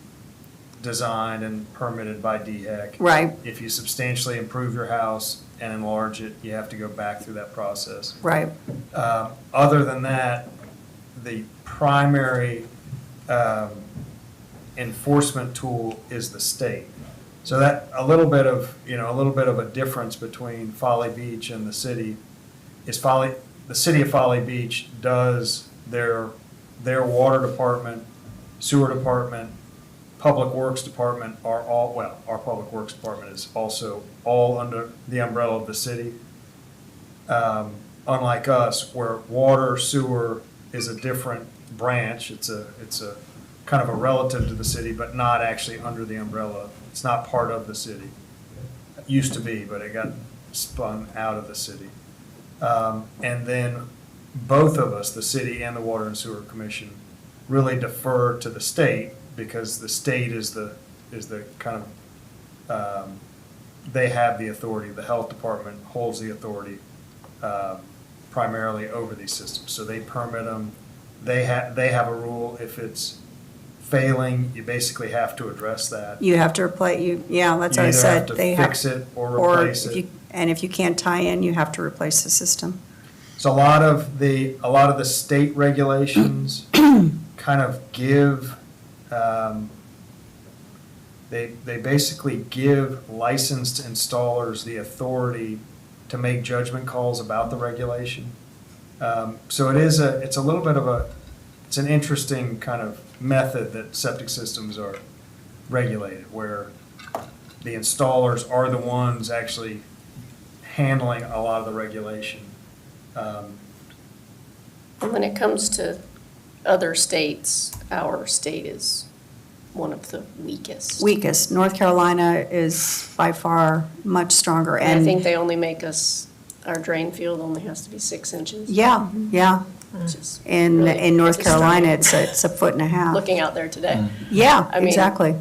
Speaker 1: designed and permitted by DHEC.
Speaker 8: Right,
Speaker 1: If you substantially improve your house and enlarge it, you have to go back through that process.
Speaker 8: right.
Speaker 1: Other than that, the primary enforcement tool is the state. So that, a little bit of a difference between Folly Beach and the city is the city of Folly Beach does their water department, sewer department, public works department are all, well, our public works department is also all under the umbrella of the city. Unlike us, where water, sewer is a different branch, it's a kind of a relative to the city, but not actually under the umbrella. It's not part of the city. It used to be, but it got spun out of the city. And then both of us, the city and the Water and Sewer Commission, really defer to the state because the state is the kind of, they have the authority. The health department holds the authority primarily over these systems. So they permit them. They have a rule. If it's failing, you basically have to address that.
Speaker 8: You have to replace, yeah, that's what I said.
Speaker 1: You
Speaker 8: They
Speaker 1: either have
Speaker 8: have
Speaker 1: to fix it or replace it.
Speaker 8: And if you can't tie in, you have to replace the system.
Speaker 1: So a lot of the state regulations kind of give, they basically give licensed installers the authority to make judgment calls about the regulation. So it's a little bit of it's an interesting kind of method that septic systems are regulated, where the installers are the ones actually handling a lot of the regulation.
Speaker 3: And when it comes to other states, our state is one of the weakest.
Speaker 8: Weakest. North Carolina is by far much stronger.
Speaker 3: And I think they only make us, our drain field only has to be 6 inches.
Speaker 8: Yeah, yeah.
Speaker 3: Which is
Speaker 8: In
Speaker 3: really
Speaker 8: North
Speaker 3: disturbing.
Speaker 8: Carolina, it's a foot and a half.
Speaker 3: Looking out there today.
Speaker 8: Yeah,
Speaker 3: I mean-
Speaker 8: exactly,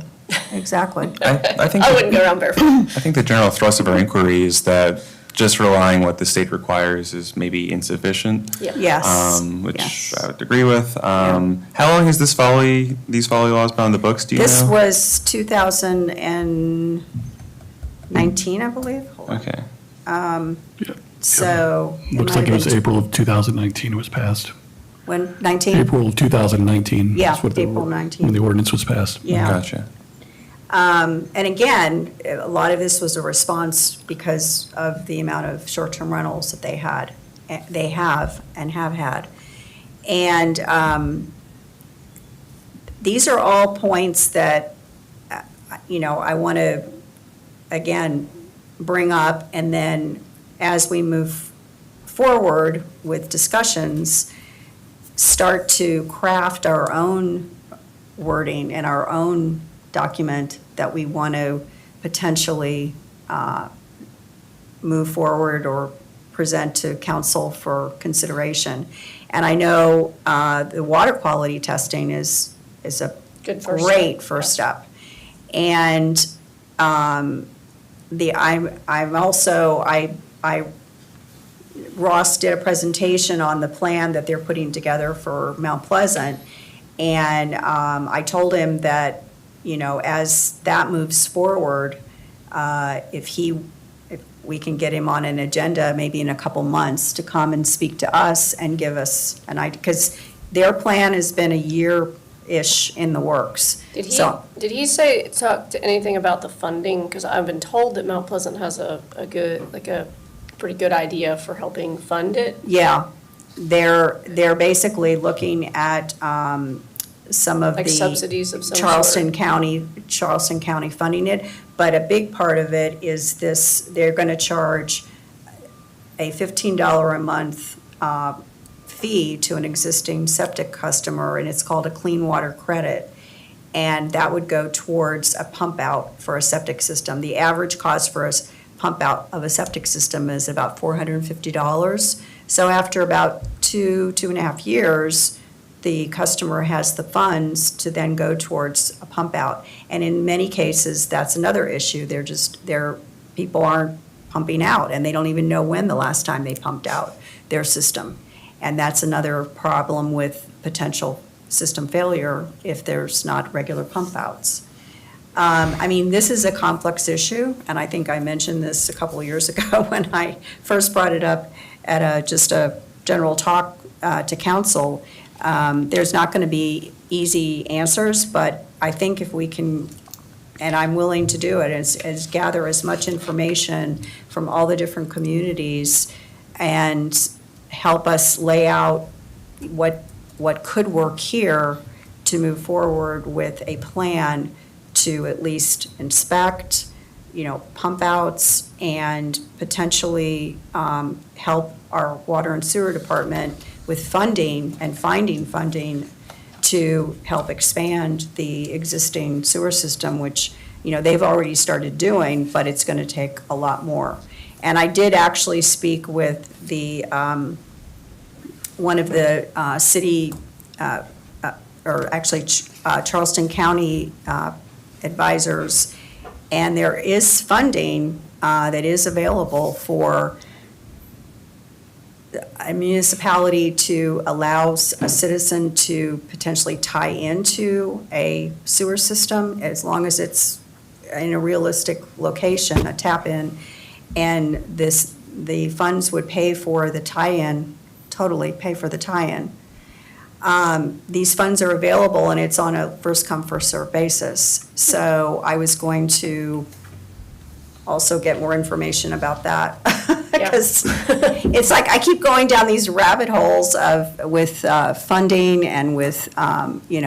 Speaker 8: exactly.
Speaker 6: I think.
Speaker 3: I wouldn't go around barefoot.
Speaker 6: I think the general thrust of our inquiry is that just relying what the state requires is maybe insufficient.
Speaker 3: Yeah.
Speaker 8: Yes.
Speaker 6: Which
Speaker 8: yes.
Speaker 6: I would agree with. How long has these folly laws been on the books, do you know?
Speaker 8: This was 2019, I believe. Hold on.
Speaker 6: Okay.
Speaker 8: So.
Speaker 11: Looks
Speaker 8: might
Speaker 11: like it
Speaker 8: have
Speaker 11: was
Speaker 8: been
Speaker 11: April of 2019 it was passed.
Speaker 8: When, 19?
Speaker 11: April of 2019.
Speaker 8: Yeah,
Speaker 11: is what the-
Speaker 8: April 19.
Speaker 11: When the ordinance was passed.
Speaker 8: Yeah.
Speaker 6: Gotcha.
Speaker 8: And again, a lot of this was a response because of the amount of short-term rentals that they have and have had. And these are all points that, I want to, again, bring up, and then as we move forward with discussions, start to craft our own wording and our own document that we want to potentially move forward or present to council for consideration. And I know the water quality testing is a
Speaker 3: Good first
Speaker 8: great
Speaker 3: step.
Speaker 8: first step. And I'm also, Ross did a presentation on the plan that they're putting together for Mount Pleasant. And I told him that, as that moves forward, if we can get him on an agenda, maybe in a couple months, to come and speak to us and give us an idea, because their plan has been a year-ish in the works.
Speaker 3: Did he,
Speaker 8: So-
Speaker 3: did he talk to anything about the funding? Because I've been told that Mount Pleasant has a pretty good idea for helping fund it.
Speaker 8: Yeah, they're basically looking at some of
Speaker 3: Like
Speaker 8: the
Speaker 3: subsidies of some
Speaker 8: Charleston
Speaker 3: sort.
Speaker 8: County funding it, but a big part of it is this, they're gonna charge a $15 a month fee to an existing septic customer, and it's called a clean water credit. And that would go towards a pump out for a septic system. The average cost for a pump out of a septic system is about $450. So after about 2.5 years, the customer has the funds to then go towards a pump out. And in many cases, that's another issue. People aren't pumping out, and they don't even know when the last time they pumped out their system. And that's another problem with potential system failure if there's not regular pump outs. This is a complex issue, and I think I mentioned this a couple of years ago when I first brought it up at just a general talk to council. There's not going to be easy answers, but I think if we can, and I'm willing to do it, is gather as much information from all the different communities and help us lay out what could work here to move forward with a plan to at least inspect, pump outs, and potentially help our water and sewer department with funding and finding funding to help expand the existing sewer system, which, they've already started doing, but it's going to take a lot more. And I did actually speak with the, one of the city, Charleston County advisors, and there is funding that is available for a municipality to allow a citizen to potentially tie into a sewer system as long as it's in a realistic location, a tap-in, and the funds would pay for the tie-in, totally pay for the tie-in. These funds are available, and it's on a first-come, first-served basis. So I was going to also get more information about that. Because it's like, I keep going down these rabbit holes with funding and with,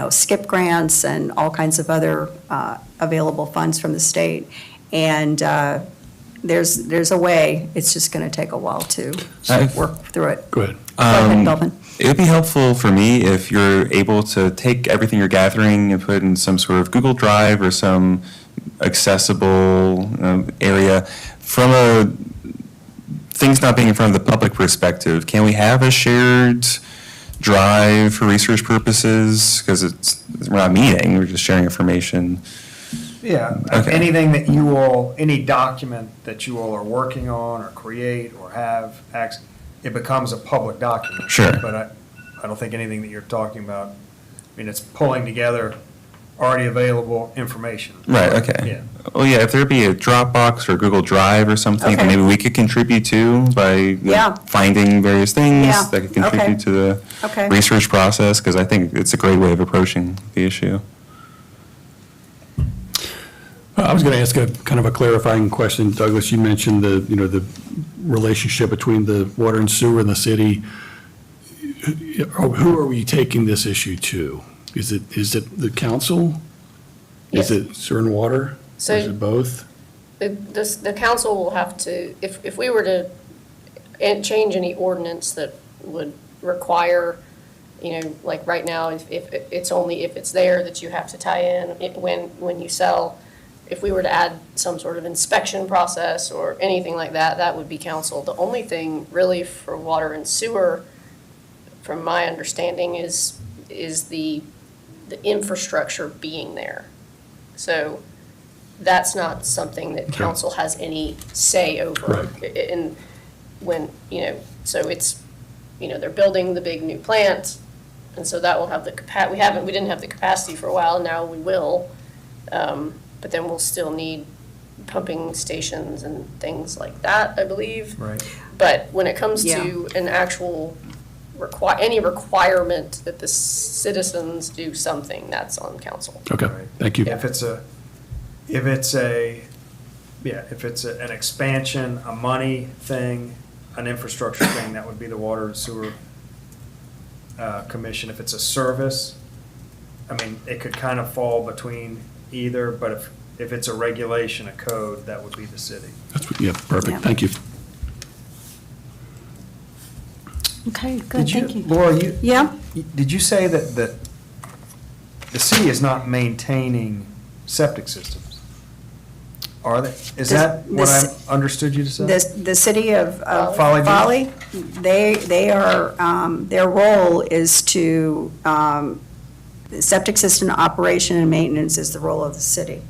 Speaker 8: skip grants and all kinds of other available funds from the state. And there's a way, it's just going to take a while to work through it.
Speaker 11: Go ahead.
Speaker 8: Go ahead, Belvin.
Speaker 6: It would be helpful for me if you're able to take everything you're gathering and put it in some sort of Google Drive or some accessible area. From a things not being in front of the public perspective, can we have a shared drive for research purposes? Because we're not meeting, we're just sharing information.
Speaker 1: Yeah,
Speaker 6: Okay.
Speaker 1: anything that you all, any document that you all are working on or create or have, it becomes a public document.
Speaker 6: Sure.
Speaker 1: But I don't think anything that you're talking about, I mean, it's pulling together already available information.
Speaker 6: Right, okay.
Speaker 1: Yeah.
Speaker 6: Well, yeah, if there'd be a Dropbox or Google Drive or something that
Speaker 8: Okay.
Speaker 6: maybe we could contribute to by
Speaker 8: Yeah.
Speaker 6: finding various things
Speaker 8: Yeah,
Speaker 6: that could
Speaker 8: okay.
Speaker 6: contribute to the
Speaker 8: Okay.
Speaker 6: research process, because I think it's a great way of approaching the issue.
Speaker 11: I was going to ask a kind of a clarifying question. Douglas, you mentioned the relationship between the water and sewer and the city. Who are we taking this issue to? Is it the council?
Speaker 3: Yes.
Speaker 11: Is it sewer and water? Or
Speaker 3: So-
Speaker 11: is it both?
Speaker 3: The council will have to, if we were to change any ordinance that would require, like right now, if it's only if it's there that you have to tie in when you sell, if we were to add some sort of inspection process or anything like that, that would be council. The only thing really for water and sewer, from my understanding, is the infrastructure being there. So that's not something that council has any say over. And when, so it's, they're building the big new plant, and so that will have the we didn't have the capacity for a while, now we will. But then we'll still need pumping stations and things like that, I believe.
Speaker 1: Right.
Speaker 3: But when it comes
Speaker 8: Yeah.
Speaker 3: to an actual any requirement that the citizens do something, that's on council.
Speaker 11: Okay,
Speaker 1: Right.
Speaker 11: thank you.
Speaker 1: If it's an expansion, a money thing, an infrastructure thing, that would be the Water and Sewer Commission. If it's a service, I mean, it could kind of fall between either, but if it's a regulation, a code, that would be the city.
Speaker 11: Yeah,
Speaker 8: Yeah.
Speaker 11: perfect, thank you.
Speaker 2: Okay, good, thank you.
Speaker 1: Laura,
Speaker 8: Yeah?
Speaker 1: did you say that the city is not maintaining septic systems? Are they? Is that what I understood you to say?
Speaker 8: The city of
Speaker 1: Folly Beach?
Speaker 8: Folly, they are, their role is to, septic system operation and maintenance is the role of the city.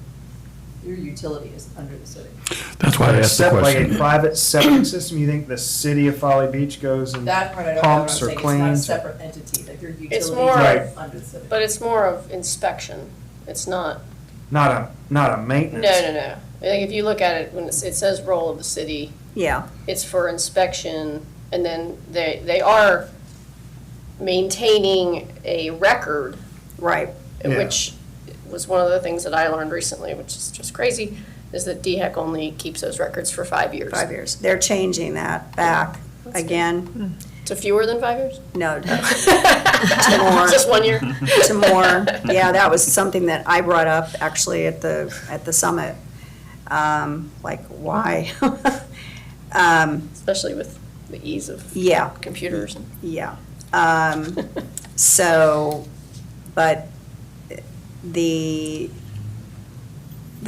Speaker 7: Your utility is under the city.
Speaker 11: That's why I asked the
Speaker 1: Like a
Speaker 11: question.
Speaker 1: private septic system, you think the city of Folly Beach goes and
Speaker 7: That part I don't know what I'm
Speaker 1: pumps or
Speaker 7: saying, it's not a
Speaker 1: cleans?
Speaker 7: separate entity, like your utility
Speaker 3: It's more
Speaker 1: Right.
Speaker 7: is under the city.
Speaker 3: But it's more of inspection. It's not,
Speaker 1: Not a
Speaker 3: no,
Speaker 1: maintenance?
Speaker 3: no. Like if you look at it, when it says role of the city,
Speaker 8: Yeah,
Speaker 3: it's for inspection, and then they are maintaining a record,
Speaker 8: right.
Speaker 1: Yeah.
Speaker 3: which was one of the things that I learned recently, which is just crazy, is that DHEC only keeps those records for 5 years.
Speaker 8: 5 years. They're changing that again.
Speaker 3: To fewer than 5 years?
Speaker 8: No, to more.
Speaker 3: Just 1 year?
Speaker 8: To more. Yeah, that was something that I brought up actually at the summit. Like, why?
Speaker 3: Especially with the ease of
Speaker 8: Yeah,
Speaker 3: computers.
Speaker 8: yeah. So, but the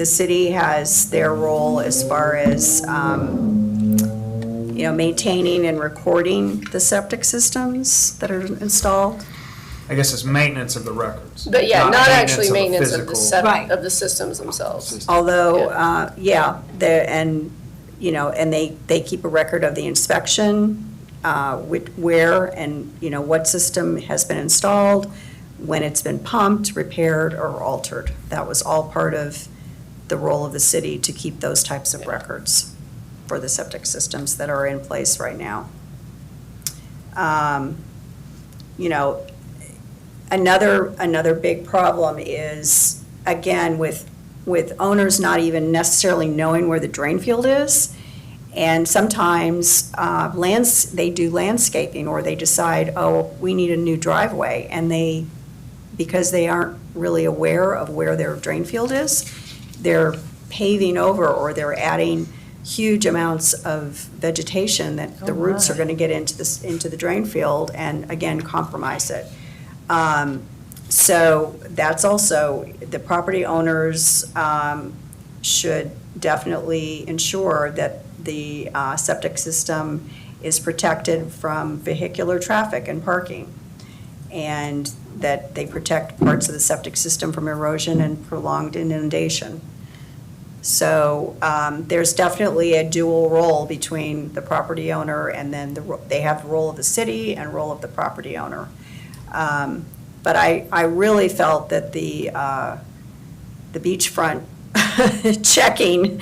Speaker 8: city has their role as far as, maintaining and recording the septic systems that are installed.
Speaker 1: I guess it's maintenance of the records.
Speaker 3: But yeah, not actually maintenance of the
Speaker 1: physical-
Speaker 8: Right.
Speaker 3: of the systems themselves.
Speaker 8: Although, and they keep a record of the inspection, where and, what system has been installed, when it's been pumped, repaired, or altered. That was all part of the role of the city to keep those types of records for the septic systems that are in place right now. Another big problem is, again, with with owners not even necessarily knowing where the drain field is. And sometimes they do landscaping, or they decide, oh, we need a new driveway, and because they aren't really aware of where their drain field is, they're paving over, or they're adding huge amounts of vegetation that the roots are going to get into the drain field and, again, compromise it. So that's also, the property owners should definitely ensure that the septic system is protected from vehicular traffic and parking, and that they protect parts of the septic system from erosion and prolonged inundation. So there's definitely a dual role between the property owner, and then they have the role of the city and role of the property owner. But I really felt that the beachfront checking,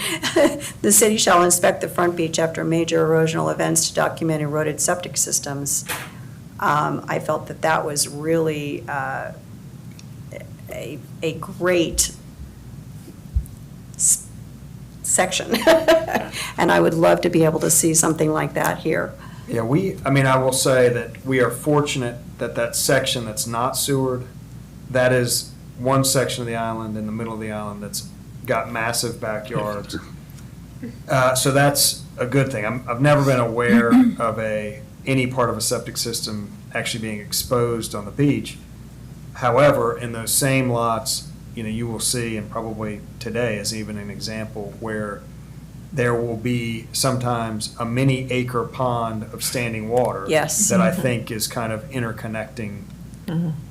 Speaker 8: the city shall inspect the front beach after major erosional events to document eroded septic systems. I felt that was really a great section. And I would love to be able to see something like that here.
Speaker 1: Yeah, I will say that we are fortunate that section that's not sewered, that is one section of the island in the middle of the island that's got massive backyards. So that's a good thing. I've never been aware of any part of a septic system actually being exposed on the beach. However, in those same lots, you will see, and probably today is even an example, where there will be sometimes a mini acre pond of standing water.
Speaker 8: Yes.
Speaker 1: That I think is kind of interconnecting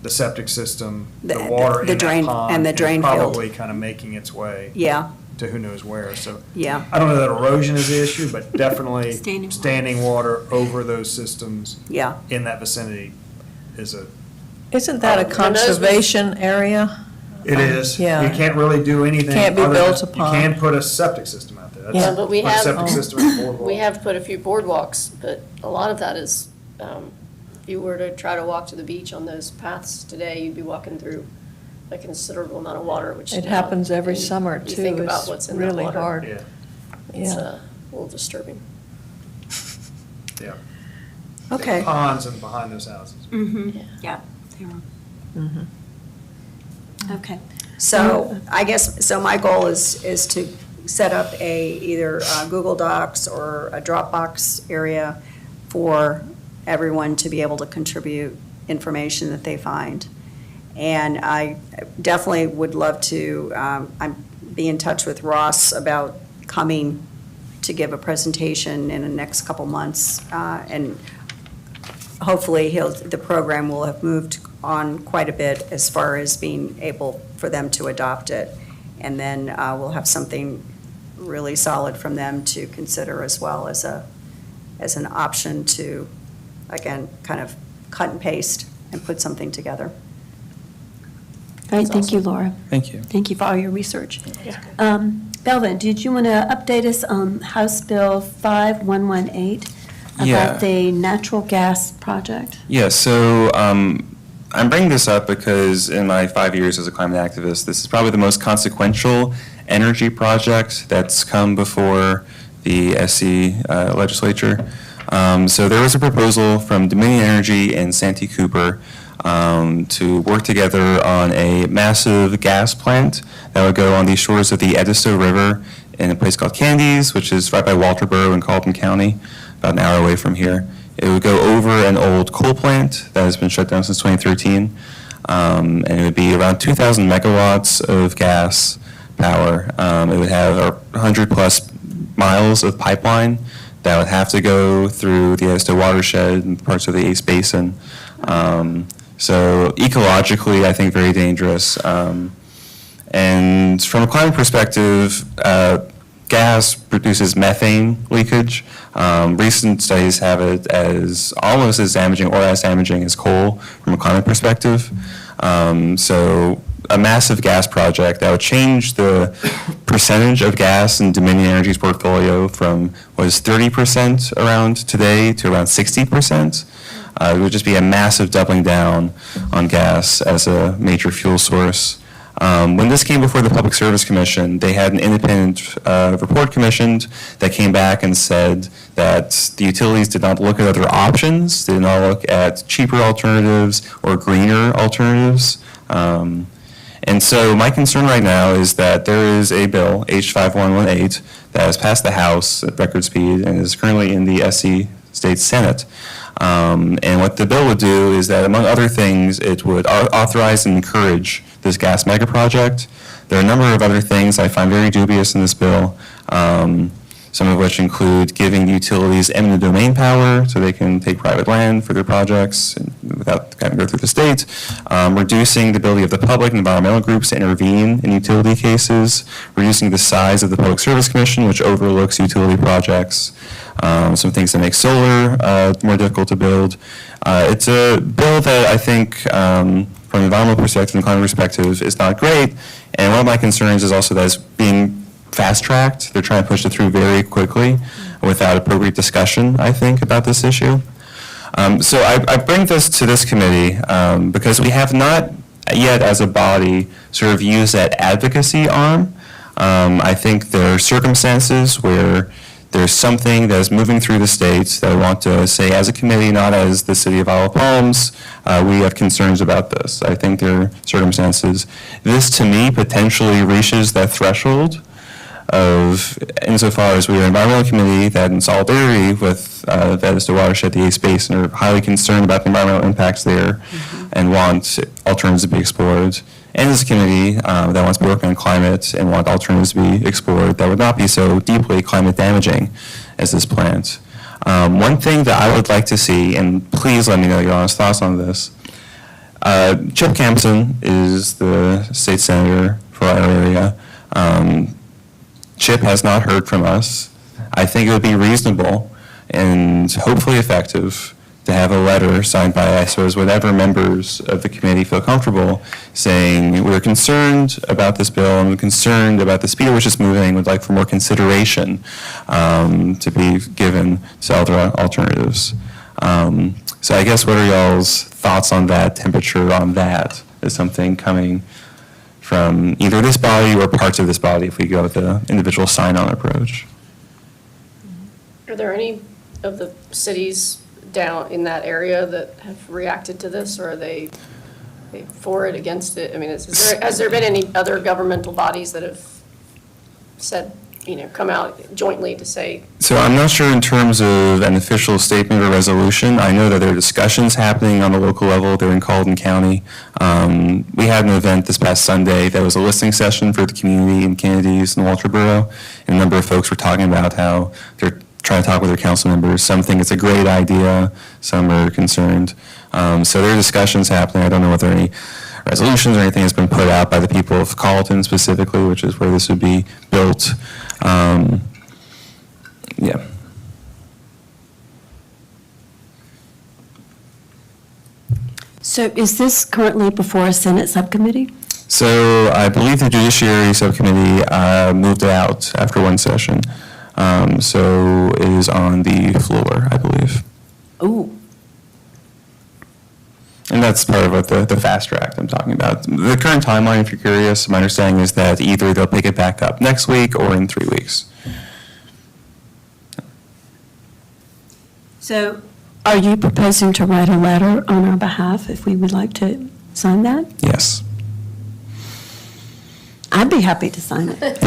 Speaker 1: the septic system, the
Speaker 8: The-
Speaker 1: water
Speaker 8: the
Speaker 1: in
Speaker 8: drain-
Speaker 1: that pond.
Speaker 8: and the drain field.
Speaker 1: Probably kind of making its way
Speaker 8: Yeah,
Speaker 1: to who knows where. So
Speaker 8: yeah.
Speaker 1: I don't know that erosion is the issue, but definitely
Speaker 2: Standing water.
Speaker 1: standing water over those systems
Speaker 8: Yeah.
Speaker 1: in that vicinity is
Speaker 7: Isn't that a conservation area?
Speaker 1: it is.
Speaker 7: Yeah.
Speaker 1: You can't really do anything.
Speaker 7: Can't be
Speaker 1: other
Speaker 7: built
Speaker 1: than-
Speaker 7: upon.
Speaker 1: You can put a septic system out there. That's-
Speaker 7: Yeah.
Speaker 3: But we
Speaker 1: put a
Speaker 3: have-
Speaker 1: septic system in a boardwalk.
Speaker 3: We have put a few boardwalks, but a lot of that is, if you were to try to walk to the beach on those paths today, you'd be walking through a considerable amount of water, which.
Speaker 7: It happens every
Speaker 3: and
Speaker 7: summer,
Speaker 3: you
Speaker 7: too.
Speaker 3: think about
Speaker 7: It's
Speaker 3: what's in that
Speaker 7: really
Speaker 3: water.
Speaker 7: hard.
Speaker 1: Yeah,
Speaker 3: It's
Speaker 7: Yeah.
Speaker 3: a little disturbing.
Speaker 1: yeah.
Speaker 8: Okay.
Speaker 1: Ponds and behind those houses.
Speaker 2: Yeah. Okay.
Speaker 8: So I guess, so my goal is to set up either Google Docs or a Dropbox area for everyone to be able to contribute information that they find. And I definitely would love to be in touch with Ross about coming to give a presentation in the next couple months. And hopefully the program will have moved on quite a bit as far as being able for them to adopt it. And then we'll have something really solid from them to consider as well as an option to, again, kind of cut and paste and put something together.
Speaker 2: Great, thank you, Laura.
Speaker 6: Thank you.
Speaker 2: Thank you for all your research. Belvin, did you want to update us on House Bill 5118
Speaker 6: Yeah.
Speaker 2: about the natural gas project?
Speaker 6: Yeah, so I'm bringing this up because in my 5 years as a climate activist, this is probably the most consequential energy project that's come before the SC legislature. So there was a proposal from Dominion Energy and Santee Cooper to work together on a massive gas plant that would go on the shores of the Edisto River in a place called Candies, which is right by Walterboro in Carleton County, about an hour away from here. It would go over an old coal plant that has been shut down since 2013, and it would be around 2,000 megawatts of gas power. It would have 100-plus miles of pipeline that would have to go through the Edisto watershed and parts of the Ace Basin. So ecologically, I think very dangerous. And from a climate perspective, gas produces methane leakage. Recent studies have it as almost as damaging or as damaging as coal from a climate perspective. So a massive gas project that would change the percentage of gas in Dominion Energy's portfolio from what is 30% around today to around 60%. It would just be a massive doubling down on gas as a major fuel source. When this came before the Public Service Commission, they had an independent report commissioned that came back and said that the utilities did not look at other options, did not look at cheaper alternatives or greener alternatives. And so my concern right now is that there is a bill, H5118, that has passed the House at record speed and is currently in the SC State Senate. And what the bill would do is that, among other things, it would authorize and encourage this gas mega project. There are a number of other things I find very dubious in this bill, some of which include giving utilities eminent domain power so they can take private land for their projects without having to go through the state, reducing the ability of the public and environmental groups to intervene in utility cases, reducing the size of the Public Service Commission, which overlooks utility projects, some things that make solar more difficult to build. It's a bill that I think, from an environmental perspective and climate perspective, is not great. And one of my concerns is also that it's being fast-tracked. They're trying to push it through very quickly without appropriate discussion, I think, about this issue. So I bring this to this committee because we have not yet, as a body, sort of used that advocacy arm. I think there are circumstances where there's something that is moving through the states that I want to say as a committee, not as the city of Isle of Palms, we have concerns about this. I think there are circumstances. This, to me, potentially reaches that threshold of, insofar as we are an environmental committee that, in solidarity with that is the watershed, the East Basin, are highly concerned about the environmental impacts there and want alternatives to be explored. And as a committee that wants to work on climate and want alternatives to be explored that would not be so deeply climate damaging as this plant. One thing that I would like to see, and please let me know your honest thoughts on this, Chip Campson is the state senator for our area. Chip has not heard from us. I think it would be reasonable and hopefully effective to have a letter signed by, I suppose, whatever members of the committee feel comfortable, saying we're concerned about this bill and we're concerned about the speed at which it's moving, would like for more consideration to be given to other alternatives. So I guess what are y'all's thoughts on that, temperature on that? Is something coming from either this body or parts of this body if we go with the individual sign-on approach?
Speaker 3: Are there any of the cities down in that area that have reacted to this, or are they for it, against it? I mean, has there been any other governmental bodies that have said, come out jointly to say?
Speaker 6: So I'm not sure in terms of an official statement or resolution. I know that there are discussions happening on the local level. They're in Colden County. We had an event this past Sunday that was a listening session for the community in Kennedy's and Walterboro. And a number of folks were talking about how they're trying to talk with their council members. Some think it's a great idea. Some are concerned. So there are discussions happening. I don't know whether any resolutions or anything has been put out by the people of Colleton specifically, which is where this would be built. Yeah.
Speaker 2: So is this currently before a Senate subcommittee?
Speaker 6: So I believe the Judiciary Subcommittee moved it out after one session. So it is on the floor, I believe.
Speaker 2: Ooh.
Speaker 6: And that's part of what the fast track I'm talking about. The current timeline, if you're curious, my understanding is that either they'll pick it back up next week or in 3 weeks.
Speaker 2: So are you proposing to write a letter on our behalf if we would like to sign that?
Speaker 6: Yes.
Speaker 2: I'd be happy to sign it.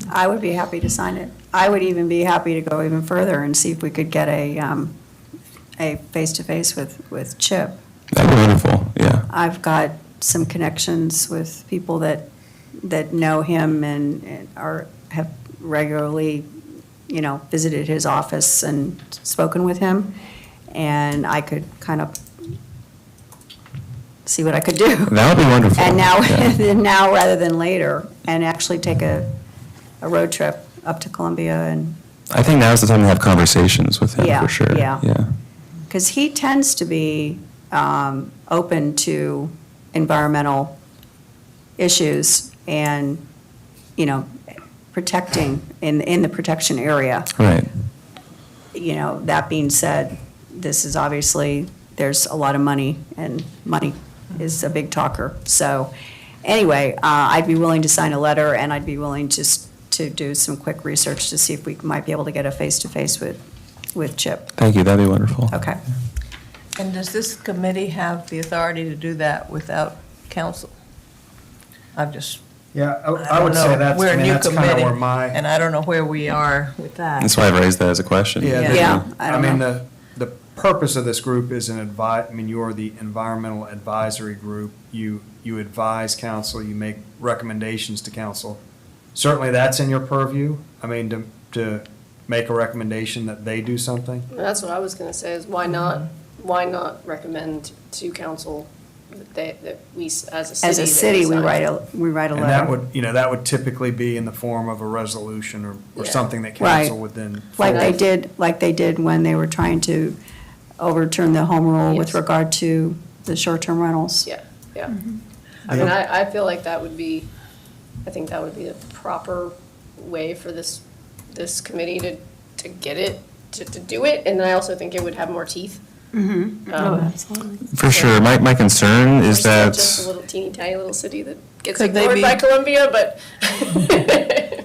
Speaker 8: I would be happy to sign it. I would even be happy to go even further and see if we could get a face-to-face with Chip.
Speaker 6: That'd be wonderful, yeah.
Speaker 8: I've got some connections with people that know him and have regularly, visited his office and spoken with him, and I could kind of see what I could do.
Speaker 6: That would be wonderful.
Speaker 8: And now,
Speaker 6: yeah.
Speaker 8: now rather than later, and actually take a road trip up to Columbia and.
Speaker 6: I think now's the time to have conversations with him,
Speaker 8: Yeah,
Speaker 6: for sure.
Speaker 8: yeah.
Speaker 6: Yeah.
Speaker 8: Because he tends to be open to environmental issues and, protecting in the protection area.
Speaker 6: Right.
Speaker 8: That being said, this is obviously, there's a lot of money, and money is a big talker. So anyway, I'd be willing to sign a letter, and I'd be willing to do some quick research to see if we might be able to get a face-to-face with Chip.
Speaker 6: Thank you, that'd be wonderful.
Speaker 8: Okay.
Speaker 7: And does this committee have the authority to do that without council? I'm just,
Speaker 1: Yeah, I
Speaker 7: I
Speaker 1: would
Speaker 7: don't
Speaker 1: say
Speaker 7: know.
Speaker 1: that's,
Speaker 7: We're
Speaker 1: I
Speaker 7: a
Speaker 1: mean,
Speaker 7: new
Speaker 1: that's kind of
Speaker 7: committee,
Speaker 1: where my.
Speaker 7: and I don't know where we are with that.
Speaker 6: That's why I've raised that as a question.
Speaker 8: Yeah, I don't
Speaker 1: mean,
Speaker 8: know.
Speaker 1: the purpose of this group is you're the environmental advisory group. You advise council, you make recommendations to council. Certainly, that's in your purview. I mean, to make a recommendation that they do something.
Speaker 3: That's what I was gonna say, is why not recommend to council that we, as a city.
Speaker 8: As a city, we
Speaker 3: sign?
Speaker 8: write a letter.
Speaker 1: And that would typically be in the form of a resolution or
Speaker 3: Yeah.
Speaker 1: something that
Speaker 8: Right.
Speaker 1: council would then.
Speaker 8: Like they
Speaker 1: forward.
Speaker 8: did when they were trying to overturn the home rule with
Speaker 3: Yes.
Speaker 8: regard to the short-term rentals.
Speaker 3: Yeah, yeah. I mean, I feel like I think that would be the proper way for this committee to get it, to do it, and I also think it would have more teeth.
Speaker 2: Oh, absolutely.
Speaker 6: For sure. My concern
Speaker 3: We're
Speaker 6: is
Speaker 3: still
Speaker 6: that.
Speaker 3: just a little teeny tiny little city that gets
Speaker 7: Could they
Speaker 3: ignored
Speaker 7: be-
Speaker 3: by Columbia, but.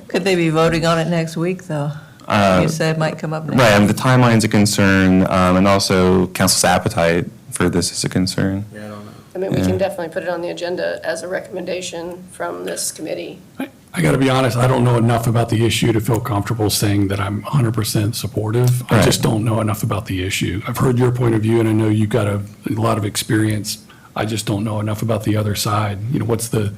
Speaker 7: Could they be voting on it next week, though? You said it might come up next.
Speaker 6: Right, the timeline's a concern, and also council's appetite for this is a concern.
Speaker 1: Yeah, I don't know.
Speaker 3: I mean, we
Speaker 6: Yeah.
Speaker 3: can definitely put it on the agenda as a recommendation from this committee.
Speaker 11: I got to be honest, I don't know enough about the issue to feel comfortable saying that I'm 100% supportive. I just
Speaker 6: Right.
Speaker 11: don't know enough about the issue. I've heard your point of view, and I know you've got a lot of experience. I just don't know enough about the other side. You know, what's the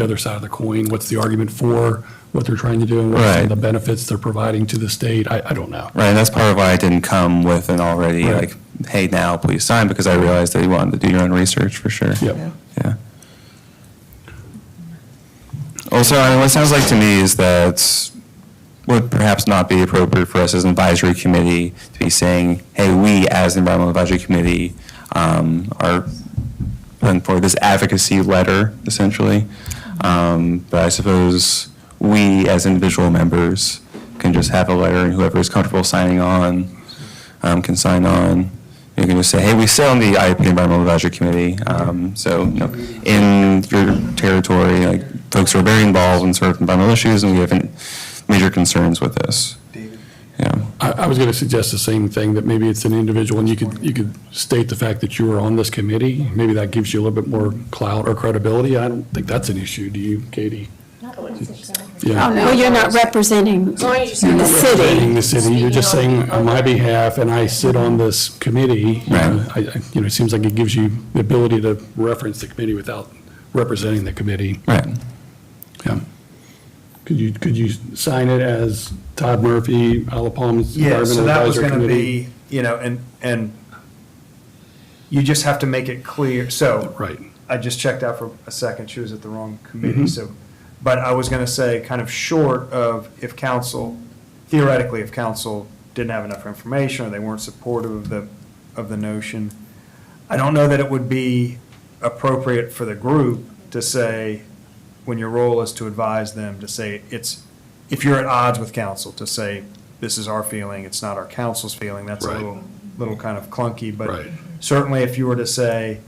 Speaker 11: other side of the coin? What's the argument for what they're trying to do, and what's some of
Speaker 6: Right.
Speaker 11: the benefits they're providing to the state? I don't know.
Speaker 6: Right, and that's part of why I didn't come with an already,
Speaker 11: Right.
Speaker 6: like, hey, now, please sign, because I realized that you wanted to do your own research, for sure.
Speaker 11: Yep.
Speaker 6: Yeah. Also, I mean, what it sounds like to me is that would perhaps not be appropriate for us as an advisory committee to be saying, hey, we as the Environmental Advisory Committee are putting forward this advocacy letter, essentially. But I suppose we as individual members can just have a letter, and whoever is comfortable signing on can sign on. You can just say, hey, we sit on the IEP Environmental Advisory Committee, so, you know, in your territory, like, folks who are very involved in sort of environmental issues, and we have major concerns with this.
Speaker 1: David?
Speaker 6: Yeah.
Speaker 11: I was going to suggest the same thing, that maybe it's an individual, and you could state the fact that you were on this committee. Maybe that gives you a little bit more clout or credibility. I don't think that's an issue. Do you, Katie?
Speaker 3: I wouldn't think so.
Speaker 11: Yeah.
Speaker 2: Well, you're not representing
Speaker 3: As long as you say
Speaker 2: the
Speaker 3: that.
Speaker 2: city.
Speaker 11: Representing the city, you're just saying on my behalf, and I sit on this committee. You know, it seems like it gives you the ability to reference the committee without representing the committee.
Speaker 6: Right.
Speaker 11: Yeah. Could you sign it as Todd Murphy, Isle of Palms
Speaker 1: Yeah, so
Speaker 11: Environmental
Speaker 1: that was
Speaker 11: Advisory
Speaker 1: gonna
Speaker 11: Committee?
Speaker 1: be, and you just have to make it clear, so.
Speaker 11: Right.
Speaker 1: I just checked out for a second, she was at the wrong committee,
Speaker 11: Mhm.
Speaker 1: so, but I was gonna say, kind of short of if council, theoretically, if council didn't have enough information, or they weren't supportive of the notion, I don't know that it would be appropriate for the group to say, when your role is to advise them, to say, if you're at odds with council, to say, this is our feeling, it's not our council's feeling, that's a
Speaker 11: Right.
Speaker 1: little kind of clunky, but
Speaker 11: Right.
Speaker 1: certainly if you were to say,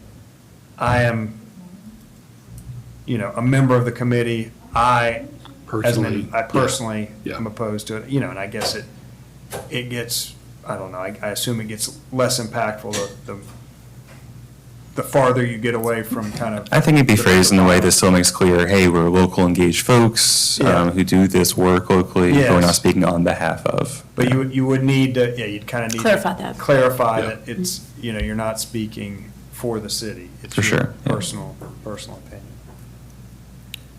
Speaker 1: I am, a member of the committee, I
Speaker 11: Personally,
Speaker 1: personally
Speaker 11: yeah.
Speaker 1: am opposed to it, and I guess it gets, I don't know, I assume it gets less impactful the farther you get away from kind of.
Speaker 6: I think it'd be phrased in a way that still makes clear, hey, we're local engaged folks
Speaker 1: Yeah.
Speaker 6: who do this work locally, who we're not
Speaker 1: Yes.
Speaker 6: speaking on behalf of.
Speaker 1: But you would need to, you'd kind of need to.
Speaker 2: Clarify that.
Speaker 1: Clarify
Speaker 11: Yeah.
Speaker 1: that it's, you're not speaking for the city.
Speaker 6: For sure,
Speaker 1: It's
Speaker 6: yeah.
Speaker 1: your personal opinion.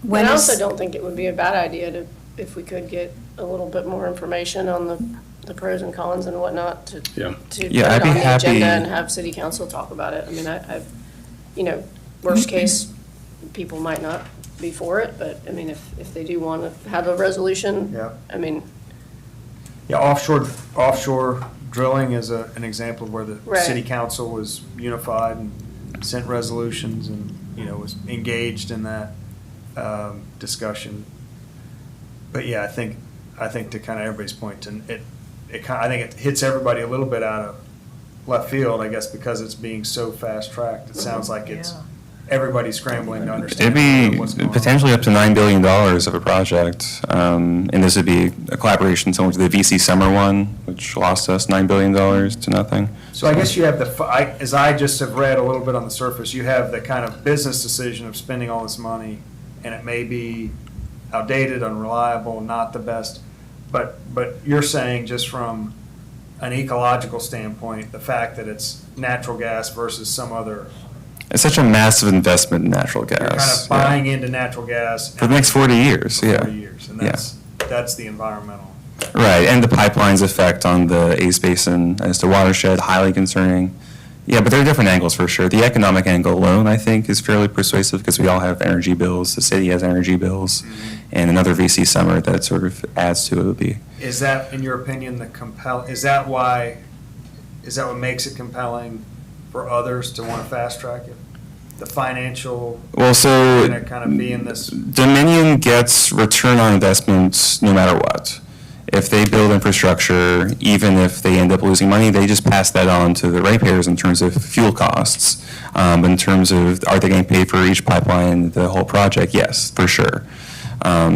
Speaker 8: When
Speaker 3: And I
Speaker 8: is-
Speaker 3: also don't think it would be a bad idea to, if we could get a little bit more information on the pros and cons and whatnot to
Speaker 11: Yeah.
Speaker 3: to put
Speaker 6: Yeah, I'd
Speaker 3: it
Speaker 6: be
Speaker 3: on the
Speaker 6: happy-
Speaker 3: agenda and have city council talk about it. I mean, worst case, people might not be for it, but I mean, if they do want to have a resolution,
Speaker 1: Yeah.
Speaker 3: I mean,
Speaker 1: Yeah, offshore drilling is an example of where the
Speaker 3: Right.
Speaker 1: city council was unified and sent resolutions and, was engaged in that discussion. But yeah, I think to kind of everybody's point, and I think it hits everybody a little bit out of left field, I guess, because it's being so fast-tracked. It sounds like it's everybody's scrambling to understand
Speaker 6: It'd be
Speaker 1: what's going on.
Speaker 6: potentially up to $9 billion of a project. And this would be a collaboration similar to the VC Summer one, which lost us $9 billion to nothing.
Speaker 1: So I guess you have as I just have read a little bit on the surface, you have the kind of business decision of spending all this money, and it may be outdated, unreliable, not the best, but you're saying just from an ecological standpoint, the fact that it's natural gas versus some other,
Speaker 6: It's such a massive investment in natural gas.
Speaker 1: you're kind of buying into natural gas.
Speaker 6: For the next 40 years,
Speaker 1: for
Speaker 6: yeah.
Speaker 1: 40 years, and
Speaker 6: Yeah.
Speaker 1: that's the environmental.
Speaker 6: Right, and the pipeline's effect on the Ace Basin as to watershed, highly concerning. Yeah, but there are different angles for sure. The economic angle alone, I think, is fairly persuasive because we all have energy bills. The city has energy bills. And another VC Summer that sort of adds to it would be.
Speaker 1: Is that, in your opinion, is that what makes it compelling for others to want to fast track it? The financial,
Speaker 6: Well, so
Speaker 1: going to kind of be in this,
Speaker 6: Dominion gets return on investments no matter what. If they build infrastructure, even if they end up losing money, they just pass that on to the ratepayers in terms of fuel costs. In terms of, are they getting paid for each pipeline, the whole project? Yes, for sure.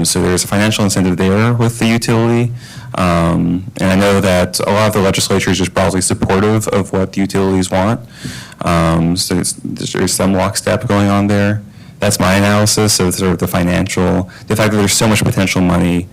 Speaker 6: So there's a financial incentive there with the utility. And I know that a lot of the legislature is just broadly supportive of what the utilities want. So there's some lockstep going on there. That's my analysis of sort of the fact that there's so much potential money.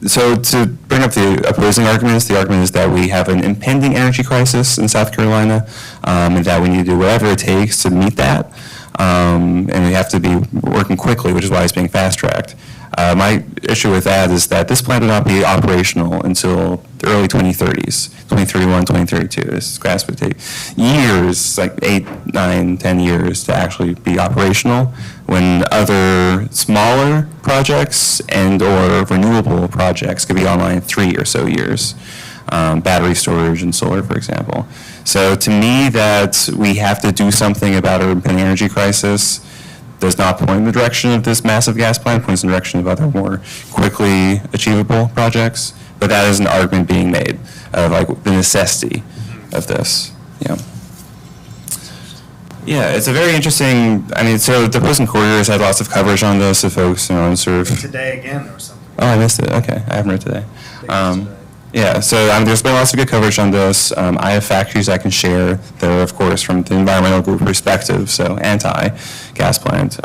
Speaker 6: So to bring up the opposing arguments, the argument is that we have an impending energy crisis in South Carolina, and that we need to do whatever it takes to meet that. And we have to be working quickly, which is why it's being fast-tracked. My issue with that is that this plant will not be operational until the early 2030s, 2031, 2032. This gas would take years, like 8, 9, 10 years to actually be operational, when other smaller projects and or renewable projects could be online in 3 or so years. Battery storage and solar, for example. So to me, that we have to do something about our impending energy crisis does not point in the direction of this massive gas plant, points in the direction of other more quickly achievable projects. But that is an argument being made of like the necessity of this. Yeah. Yeah, it's a very interesting, so the Post and Courier has had lots of coverage on this, so folks, sort of.
Speaker 1: today again, there was something.
Speaker 6: Oh, I missed it. Okay, I haven't read today.
Speaker 1: I think it's today.
Speaker 6: Yeah, so there's been lots of good coverage on this. I have fact sheets I can share that are, of course, from the environmental group perspective, so anti-gas plant.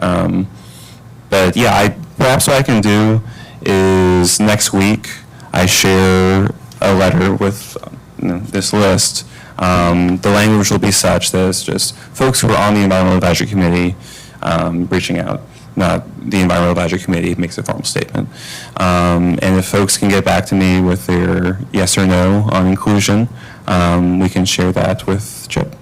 Speaker 6: But yeah, perhaps what I can do is next week I share a letter with this list. The language will be such that it's just folks who are on the Environmental Advisory Committee reaching out. Not the Environmental Advisory Committee makes a formal statement. And if folks can get back to me with their yes or no on inclusion, we can share that with Chip.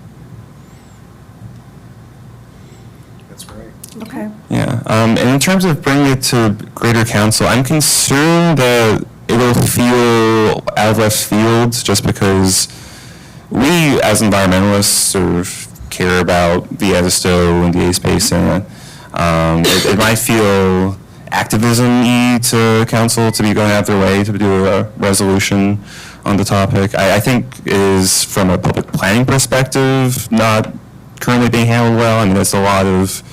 Speaker 1: That's great.
Speaker 8: Okay.
Speaker 6: Yeah. And in terms of bringing it to Greater Council, I'm concerned that it will feel out of left field just because we, as environmentalists, sort of care about the Edisto and the Ace Basin. It might feel activism-y to council to be going out their way to do a resolution on the topic. I think is, from a public planning perspective, not currently being handled well. There's a lot of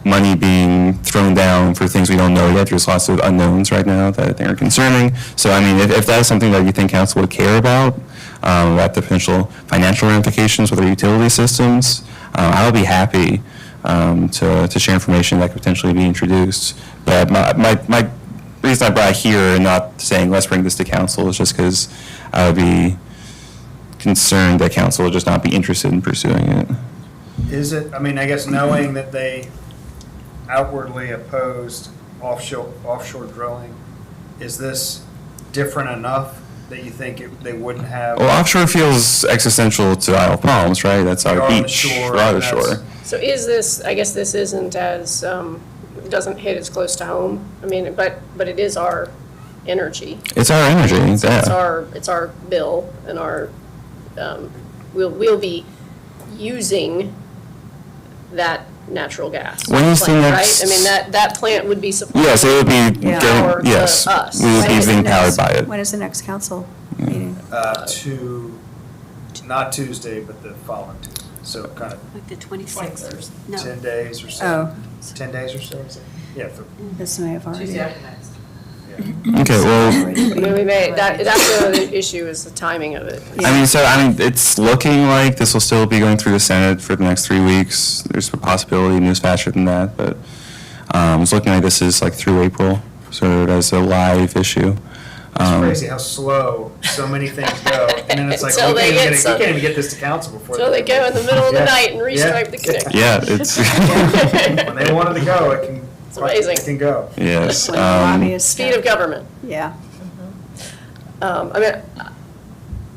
Speaker 6: money being thrown down for things we don't know yet. There's lots of unknowns right now that I think are concerning. So, if that is something that you think council would care about the potential financial ramifications with our utility systems, I would be happy to share information that could potentially be introduced. But my reason I brought it here and not saying let's bring this to council is just because I would be concerned that council would just not be interested in pursuing it.
Speaker 1: Is it, I guess knowing that they outwardly opposed offshore drilling, is this different enough that you think they wouldn't have?
Speaker 6: Well, offshore feels existential to Isle of Palms, right? That's our
Speaker 1: You're on the
Speaker 6: beach.
Speaker 1: shore,
Speaker 6: We're on the
Speaker 1: that's-
Speaker 6: shore.
Speaker 3: So is this, I guess this isn't as, doesn't hit as close to home, but it is our energy.
Speaker 6: It's our energy,
Speaker 3: So
Speaker 6: yeah.
Speaker 3: it's our bill and we'll be using that natural gas.
Speaker 6: When is the
Speaker 3: plant,
Speaker 6: next-
Speaker 3: Right? That plant would be supplying.
Speaker 6: Yes, it would be
Speaker 3: Power to
Speaker 6: yes,
Speaker 3: us.
Speaker 6: we would
Speaker 8: When
Speaker 6: be
Speaker 8: is the
Speaker 6: being powered
Speaker 8: next-
Speaker 6: by it.
Speaker 8: When is the next council meeting?
Speaker 1: Not Tuesday, but the following Tuesday. So kind of
Speaker 2: Like the 26th or, no.
Speaker 1: 10 days or so.
Speaker 8: Oh,
Speaker 1: 10 days or so, is it? Yeah,
Speaker 8: this may have already.
Speaker 1: yeah.
Speaker 6: Okay, well,
Speaker 3: I mean, we may, that's the other issue is the timing of it.
Speaker 6: it's looking like this will still be going through the Senate for the next 3 weeks. There's a possibility it moves faster than that, but it's looking like this is like through April, so that's a live issue.
Speaker 1: It's crazy how slow so many things go, and then it's like,
Speaker 3: Until
Speaker 1: we
Speaker 3: they
Speaker 1: can't
Speaker 3: get some-
Speaker 1: even get this to council before.
Speaker 3: So they go in the middle of the
Speaker 1: Yeah.
Speaker 3: night and
Speaker 1: Yeah.
Speaker 3: restripe the connector.
Speaker 6: Yeah, it's,
Speaker 1: When they want it to go, it can.
Speaker 3: It's amazing.
Speaker 1: It can go.
Speaker 6: yes.
Speaker 8: When the lobbyists
Speaker 3: Speed of government.
Speaker 8: Yeah.
Speaker 3: I mean,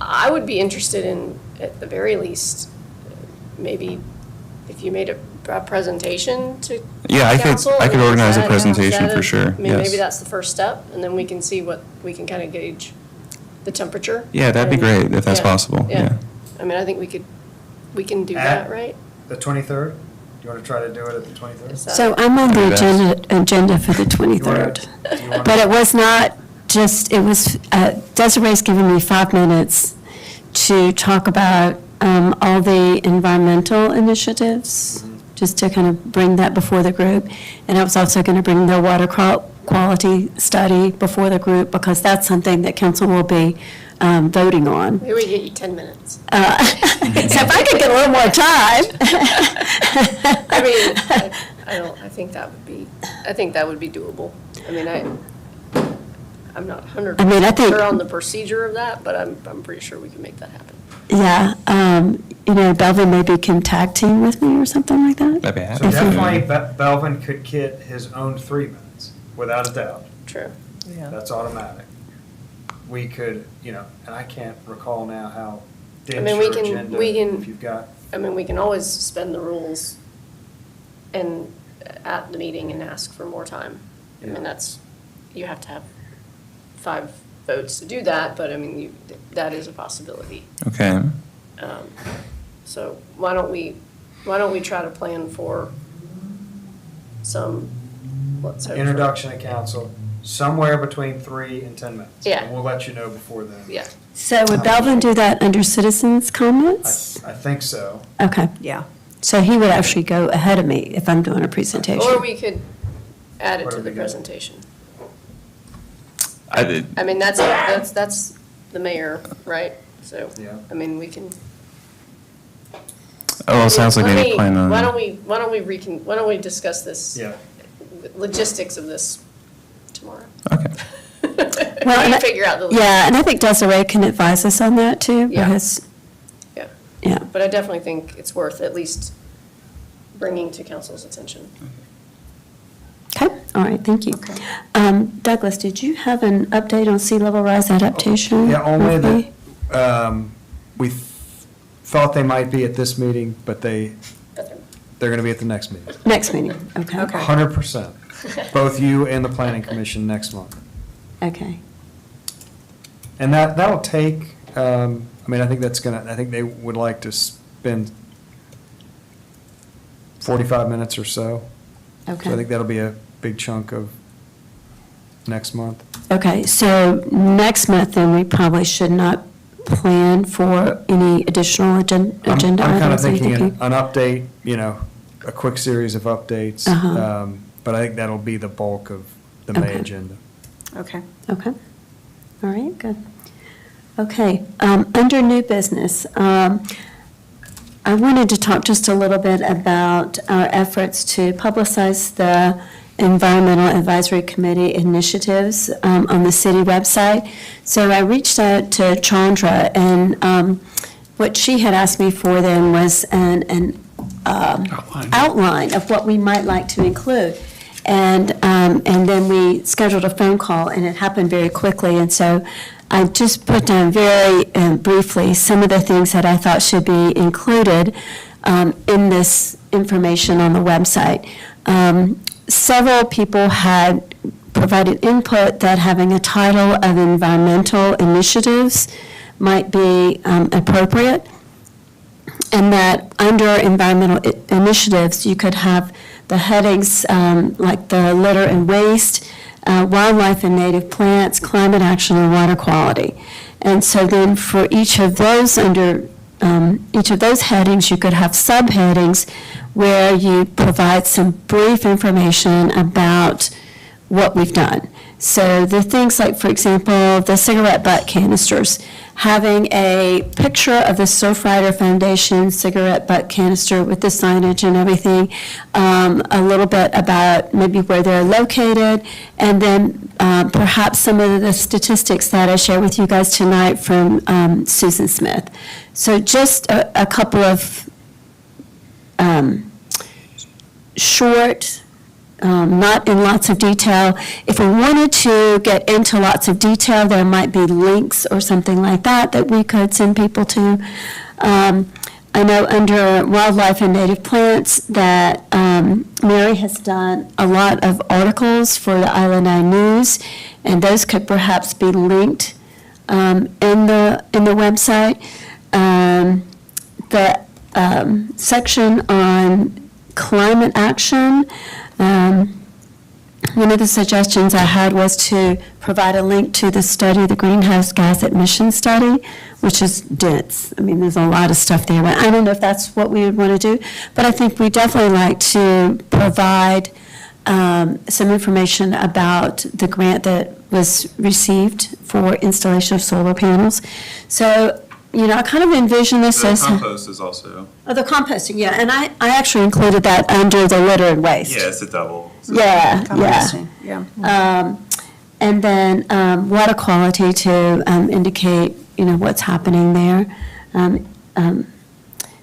Speaker 3: I would be interested in, at the very least, maybe if you made a presentation to
Speaker 6: Yeah, I could-
Speaker 3: council.
Speaker 6: I could
Speaker 3: is
Speaker 6: organize a
Speaker 3: that-
Speaker 6: presentation
Speaker 3: is that
Speaker 6: for sure,
Speaker 3: I mean, maybe
Speaker 6: yes.
Speaker 3: that's the first step, and then we can see what, we can kind of gauge the temperature.
Speaker 6: Yeah, that'd be
Speaker 3: And-
Speaker 6: great if that's
Speaker 3: yeah,
Speaker 6: possible, yeah.
Speaker 3: I mean, I think we can do
Speaker 1: At-
Speaker 3: that, right?
Speaker 1: The 23rd? Do you want to try to do it at the 23rd?
Speaker 3: Is that-
Speaker 2: So I'm on the
Speaker 6: Yes.
Speaker 2: agenda for the
Speaker 1: Do you wanna-
Speaker 2: 23rd.
Speaker 1: do you wanna-
Speaker 2: But it was not just, it was, Desiree's given me 5 minutes to talk about all the environmental initiatives, just to kind of bring that before the group. And I was also going to bring the water quality study before the group, because that's something that council will be voting on.
Speaker 3: Maybe we get you 10 minutes.
Speaker 2: So if I could get a little more time.
Speaker 3: I mean, I think that would be doable. I mean, I'm not 100%
Speaker 2: I mean, I think-
Speaker 3: sure on the procedure of that, but I'm pretty sure we can make that happen.
Speaker 2: Yeah, Belvin maybe can tag team with me or something like that.
Speaker 6: That'd be
Speaker 1: So
Speaker 6: happy.
Speaker 1: definitely Belvin could get his own 3 minutes, without a doubt.
Speaker 3: True.
Speaker 1: That's automatic. We could, and I can't recall now how
Speaker 3: I
Speaker 1: dense
Speaker 3: mean, we
Speaker 1: your
Speaker 3: can-
Speaker 1: agenda,
Speaker 3: we can-
Speaker 1: if you've got.
Speaker 3: I mean, we can always suspend the rules and at the meeting and ask for more time. I
Speaker 1: Yeah.
Speaker 3: mean, you have to have 5 votes to do that, but I mean, that is a possibility.
Speaker 6: Okay,
Speaker 3: So why don't we try to plan for some, let's hope. for-
Speaker 1: Introduction to council, somewhere between 3 and 10 minutes.
Speaker 3: Yeah.
Speaker 1: And we'll let you know before then.
Speaker 3: Yeah.
Speaker 2: So would Belvin do that under citizens' comments?
Speaker 1: I think so.
Speaker 2: Okay,
Speaker 8: Yeah.
Speaker 2: so he would actually go ahead of me if I'm doing a
Speaker 3: Or
Speaker 2: presentation.
Speaker 3: we could add it
Speaker 1: What
Speaker 3: to
Speaker 1: do
Speaker 3: the
Speaker 1: we got?
Speaker 3: presentation.
Speaker 6: I did,
Speaker 3: I mean, that's the mayor, right? So,
Speaker 1: Yeah.
Speaker 3: I mean, we can.
Speaker 6: oh, it sounds like maybe plan on.
Speaker 3: Why don't we discuss this?
Speaker 1: Yeah.
Speaker 3: Logistics of this tomorrow.
Speaker 6: Okay.
Speaker 2: Well, and I-
Speaker 3: Figure out the.
Speaker 2: Yeah, and I think Desiree can advise us on that too,
Speaker 3: Yeah.
Speaker 2: because,
Speaker 3: Yeah.
Speaker 2: yeah.
Speaker 3: But I definitely think it's worth at least bringing to council's attention.
Speaker 2: Okay, all right, thank you. Douglas, did you have an update on sea level rise adaptation?
Speaker 1: Yeah, only
Speaker 2: roughly?
Speaker 1: that, we thought they might be at this meeting, but they're going to be at the next meeting.
Speaker 2: Next meeting, okay.
Speaker 1: 100%. Both you and the planning commission next month.
Speaker 2: Okay,
Speaker 1: And that'll take, I think I think they would like to spend 45 minutes or so. So I think
Speaker 2: okay.
Speaker 1: that'll be a big chunk of next month.
Speaker 2: Okay, so next month, then, we probably should not plan for any additional agenda
Speaker 1: I'm
Speaker 2: items?
Speaker 1: kind of
Speaker 2: are you
Speaker 1: thinking an update, a quick series of updates.
Speaker 2: Uh-huh.
Speaker 1: But I think that'll be the bulk of the May
Speaker 2: Okay.
Speaker 1: agenda.
Speaker 8: Okay.
Speaker 2: Okay, all right, good. Okay, under new business, I wanted to talk just a little bit about our efforts to publicize the Environmental Advisory Committee initiatives on the city website. So I reached out to Chandra, and what she had asked me for then was an outline of what we might like to include. And then we scheduled a phone call, and it happened very quickly. And so I just put down very briefly some of the things that I thought should be included in this information on the website. Several people had provided input that having a title of environmental initiatives might be appropriate, and that under environmental initiatives, you could have the headings like the litter and waste, wildlife and native plants, climate action, and water quality. And so then for each of those under each of those headings, you could have subheadings where you provide some brief information about what we've done. So the things like, for example, the cigarette butt canisters, having a picture of the Surfrider Foundation cigarette butt canister with the signage and everything, a little bit about maybe where they're located, and then perhaps some of the statistics that I share with you guys tonight from Susan Smith. So just a couple of short, not in lots of detail. If we wanted to get into lots of detail, there might be links or something like that that we could send people to. I know under wildlife and native plants that Mary has done a lot of articles for the Island Eye News, and those could perhaps be linked in the website. The section on climate action. One of the suggestions I had was to provide a link to the study, the greenhouse gas emission study, which is dense. I mean, there's a lot of stuff there. I don't know if that's what we would want to do, but I think we definitely like to provide some information about the grant that was received for installation of solar panels. So, you know, I kind of envision this as...
Speaker 6: The compost is also.
Speaker 2: Oh, the composting, yeah, and I actually included that under the litter and waste.
Speaker 6: Yeah, it's a double.
Speaker 2: Yeah, yeah.
Speaker 8: Composting, yeah.
Speaker 2: And then water quality to indicate, you know, what's happening there.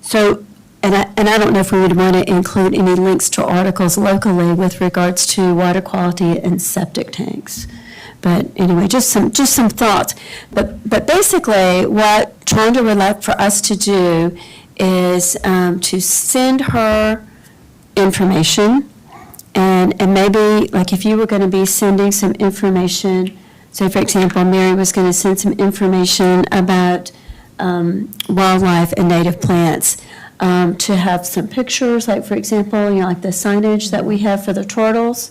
Speaker 2: So, and I don't know if we would want to include any links to articles locally with regards to water quality and septic tanks. But anyway, just some thoughts. But basically, what Chandra would like for us to do is to send her information, and maybe, like, if you were going to be sending some information, say, for example, Mary was going to send some information about wildlife and native plants, to have some pictures, like, for example, you know, like the signage that we have for the turtles.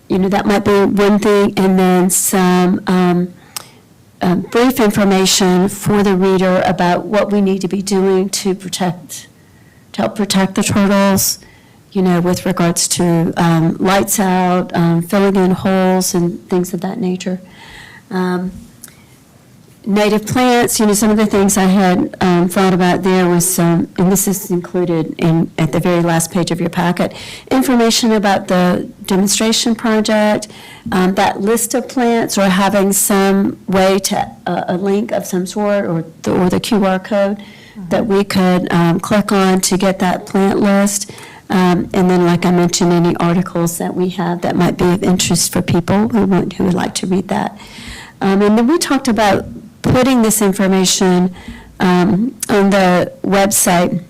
Speaker 2: You know, that might be one thing, and then some brief information for the reader about what we need to be doing to help protect the turtles, you know, with regards to lights out, filling in holes and things of that nature. Native plants, you know, some of the things I had thought about there was, and this is included at the very last page of your packet, information about the demonstration project, that list of plants, or having some way to, a link of some sort, or the QR code that we could click on to get that plant list. And then, like I mentioned, any articles that we have that might be of interest for people who would like to read that. And then we talked about putting this information on the website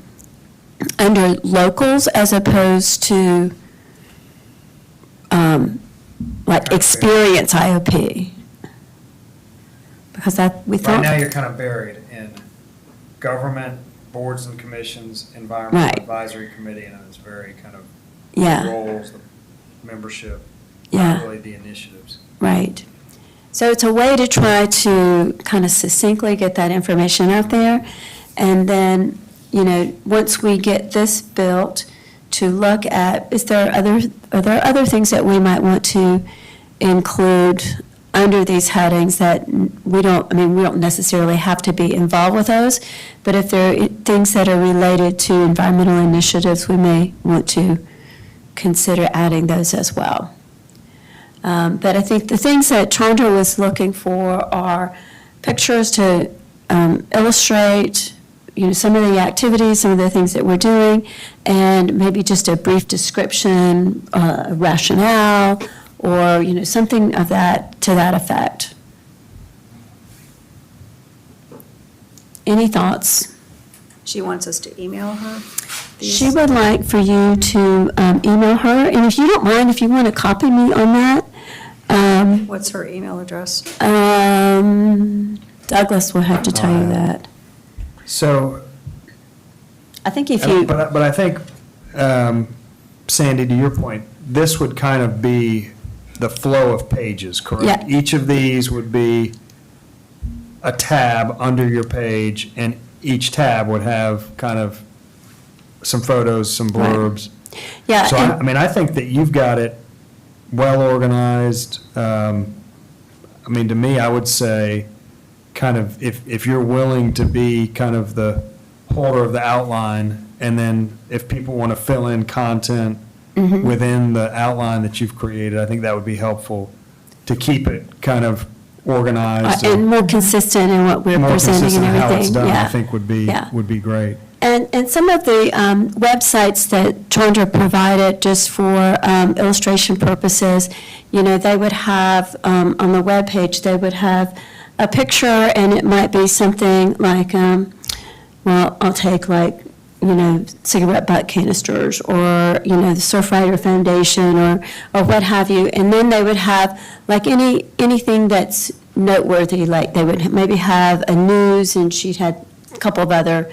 Speaker 2: under locals as opposed to like experience IOP. Because that, we thought.
Speaker 1: Right now, you're kind of buried in government, boards and commissions, environmental
Speaker 2: Right.
Speaker 1: advisory committee, and it's very kind of
Speaker 2: Yeah.
Speaker 1: the roles, the membership,
Speaker 2: Yeah.
Speaker 1: not really the initiatives.
Speaker 2: Right. So it's a way to try to kind of succinctly get that information out there. And then, you know, once we get this built, to look at, are there other things that we might want to include under these headings that we don't necessarily have to be involved with those, but if there are things that are related to environmental initiatives, we may want to consider adding those as well. But I think the things that Chandra was looking for are pictures to illustrate, you know, some of the activities, some of the things that we're doing, and maybe just a brief description, rationale, or, you know, something of that, to that effect. Any thoughts?
Speaker 8: She wants us to email her?
Speaker 2: She would like for you to email her, and if you don't mind, if you want to copy me on that.
Speaker 8: What's her email address?
Speaker 2: Douglas will have to tell you that.
Speaker 1: So,
Speaker 2: I think if you,
Speaker 1: but I think, Sandy, to your point, this would kind of be the flow of pages, correct?
Speaker 2: Yeah.
Speaker 1: Each of these would be a tab under your page, and each tab would have kind of some photos, some blurbs.
Speaker 2: Yeah,
Speaker 1: So,
Speaker 2: and-
Speaker 1: I mean, I think that you've got it well organized. I mean, to me, I would say, kind of, if you're willing to be kind of the holder of the outline, and then if people want to fill in content within the outline that you've created, I think that would be helpful to keep it kind of organized.
Speaker 2: And more consistent in what we're
Speaker 1: more
Speaker 2: presenting and
Speaker 1: consistent in how it's
Speaker 2: everything.
Speaker 1: done, I
Speaker 2: Yeah.
Speaker 1: think
Speaker 2: Yeah.
Speaker 1: would be great.
Speaker 2: And some of the websites that Chandra provided just for illustration purposes, you know, they would have, on the webpage, they would have a picture, and it might be something like, well, I'll take like, you know, cigarette butt canisters, or, you know, the Surfrider Foundation, or what have you. And then they would have, like, anything that's noteworthy, like they would maybe have a news, and she'd had a couple of other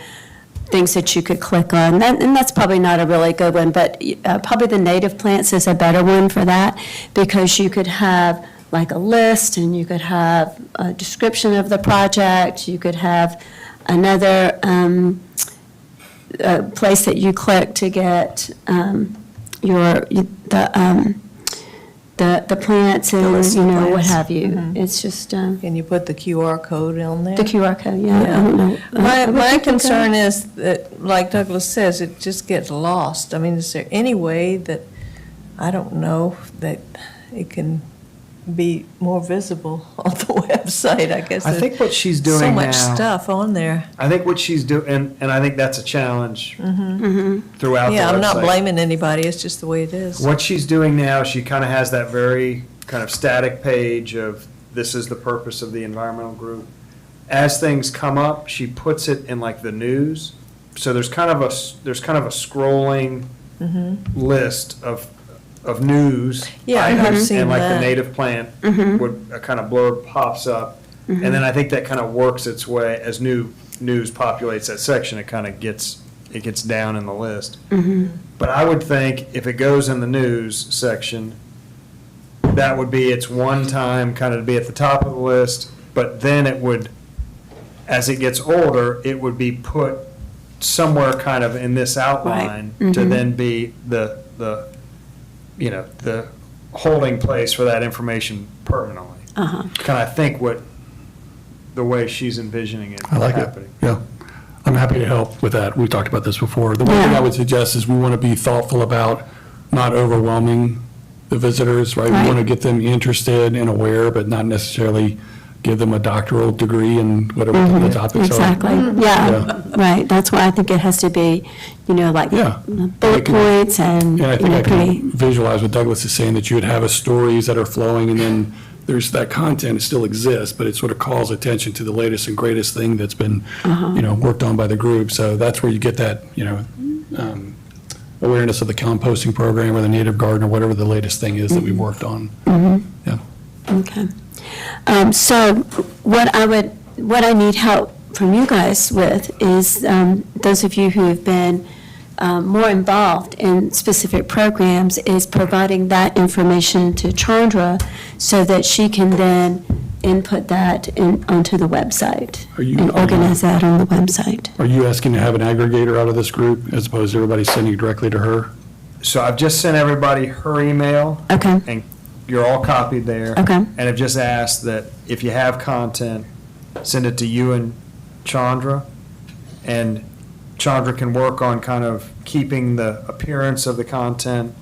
Speaker 2: things that you could click on. And that's probably not a really good one, but probably the native plants is a better one for that, because you could have like a list, and you could have a description of the project, you could have another place that you click to get the plants and,
Speaker 7: list
Speaker 2: you
Speaker 7: of
Speaker 2: know, what
Speaker 7: plants.
Speaker 2: have you. It's just
Speaker 7: Can you put the QR code on there?
Speaker 2: the QR code, yeah, I don't know.
Speaker 7: My concern is that, like Douglas says, it just gets lost. I mean, is there any way that, I don't know, that it can be more visible on the website? I guess
Speaker 1: I think what she's doing
Speaker 7: so
Speaker 1: now.
Speaker 7: much stuff on there.
Speaker 1: I think what she's doing, and I think that's a challenge throughout the
Speaker 7: Yeah, I'm not
Speaker 1: website.
Speaker 7: blaming anybody, it's just the way it is.
Speaker 1: What she's doing now, she kind of has that very kind of static page of, this is the purpose of the environmental group. As things come up, she puts it in like the news. So there's kind of a scrolling list of news
Speaker 7: Yeah, I've
Speaker 1: items,
Speaker 7: seen
Speaker 1: and like the
Speaker 7: that.
Speaker 1: native plant would, a kind of blurb pops up. And then I think that kind of works its way, as new news populates that section, it kind of gets down in the list. But I would think if it goes in the news section, that would be its one time kind of to be at the top of the list, but then it would, as it gets older, it would be put somewhere kind of in this outline to then be the you know, the holding place for that information permanently. Kind of think the way she's envisioning it
Speaker 11: I like it,
Speaker 1: happening.
Speaker 11: yeah. I'm happy to help with that. We talked about this before. The one thing I would suggest is we want to be thoughtful about not overwhelming the visitors, right? We
Speaker 2: Right.
Speaker 11: want to get them interested and aware, but not necessarily give them a doctoral degree in whatever the topics are.
Speaker 2: Exactly, yeah, right. That's why I think it has to be, you know, like
Speaker 11: Yeah.
Speaker 2: bullet points and,
Speaker 11: And I
Speaker 2: you
Speaker 11: think
Speaker 2: know,
Speaker 11: I
Speaker 2: pretty.
Speaker 11: can visualize what Douglas is saying, that you would have a stories that are flowing, and then there's that content still exists, but it sort of calls attention to the latest and greatest thing that's been, you know, worked on by the group. So that's where you get that, you know, awareness of the composting program or the native garden or whatever the latest thing is that we've worked on. Yeah.
Speaker 2: Okay. So what I need help from you guys with is, those of you who have been more involved in specific programs, is providing that information to Chandra so that she can then input that onto the website
Speaker 11: Are you-
Speaker 2: and organize that on the website.
Speaker 11: Are you asking to have an aggregator out of this group as opposed to everybody sending directly to her?
Speaker 1: So I've just sent everybody her email.
Speaker 2: Okay.
Speaker 1: And you're all copied there.
Speaker 2: Okay.
Speaker 1: And have just asked that if you have content, send it to you and Chandra. And Chandra can work on kind of keeping the appearance of the content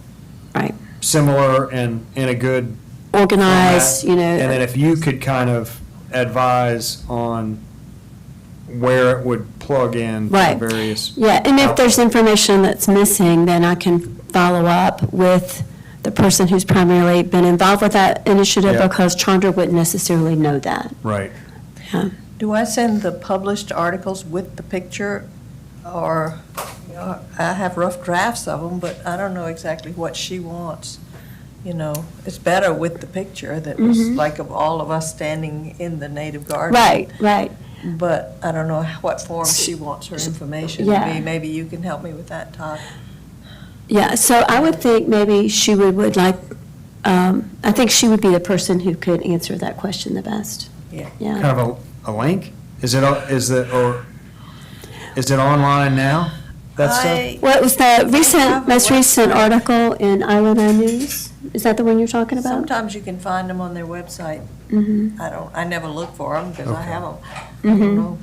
Speaker 2: Right.
Speaker 1: similar and in a good
Speaker 2: Organize,
Speaker 1: format.
Speaker 2: you know.
Speaker 1: And then if you could kind of advise on where it would plug in to
Speaker 2: Right.
Speaker 1: various.
Speaker 2: Yeah, and if there's information that's missing, then I can follow up with the person who's primarily been involved with that initiative,
Speaker 1: Yeah.
Speaker 2: because Chandra wouldn't necessarily know that.
Speaker 1: Right.
Speaker 2: Yeah.
Speaker 7: Do I send the published articles with the picture, or, you know, I have rough drafts of them, but I don't know exactly what she wants. You know, it's better with the picture that was like of all of us standing in the native garden.
Speaker 2: Right, right.
Speaker 7: But I don't know what form she wants her information to
Speaker 2: Yeah.
Speaker 7: be. Maybe you can help me with that, Todd.
Speaker 2: Yeah, so I would think maybe she would like, I think she would be the person who could answer that question the best.
Speaker 7: Yeah.
Speaker 2: Yeah.
Speaker 1: Kind of a link? Is it online now? That stuff?
Speaker 2: Well, it was the
Speaker 7: have a
Speaker 2: most recent
Speaker 7: website.
Speaker 2: article in Island Eye News. Is that the one you're talking about?
Speaker 7: Sometimes you can find them on their website.
Speaker 2: Mm-hmm.
Speaker 7: I never look for them because I
Speaker 1: Okay.
Speaker 7: have them. I
Speaker 2: Mhm.
Speaker 7: don't know.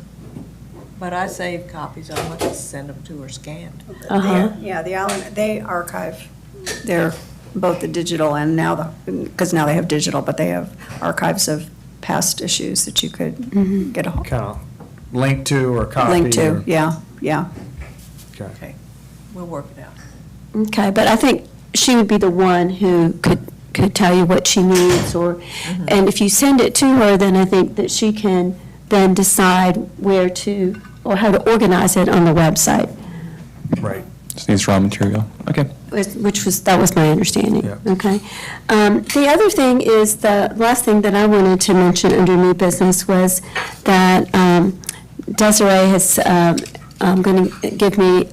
Speaker 7: But I save copies of them. I just send them to her scanned.
Speaker 2: Uh-huh.
Speaker 8: Yeah, the island, they archive their, both the digital and now because now they have digital, but they have archives of past issues that you could get a
Speaker 1: Kind of link to or copy?
Speaker 8: link to,
Speaker 1: or-
Speaker 8: yeah, yeah.
Speaker 1: Okay.
Speaker 7: Okay, we'll work it out.
Speaker 2: Okay, but I think she would be the one who could tell you what she needs, or, and if you send it to her, then I think that she can then decide where to, or how to organize it on the website,
Speaker 1: Right.
Speaker 6: Just needs raw material. Okay.
Speaker 2: that was my understanding,
Speaker 1: Yeah.
Speaker 2: okay? The other thing is, the last thing that I wanted to mention under new business was that Desiree has, going to give me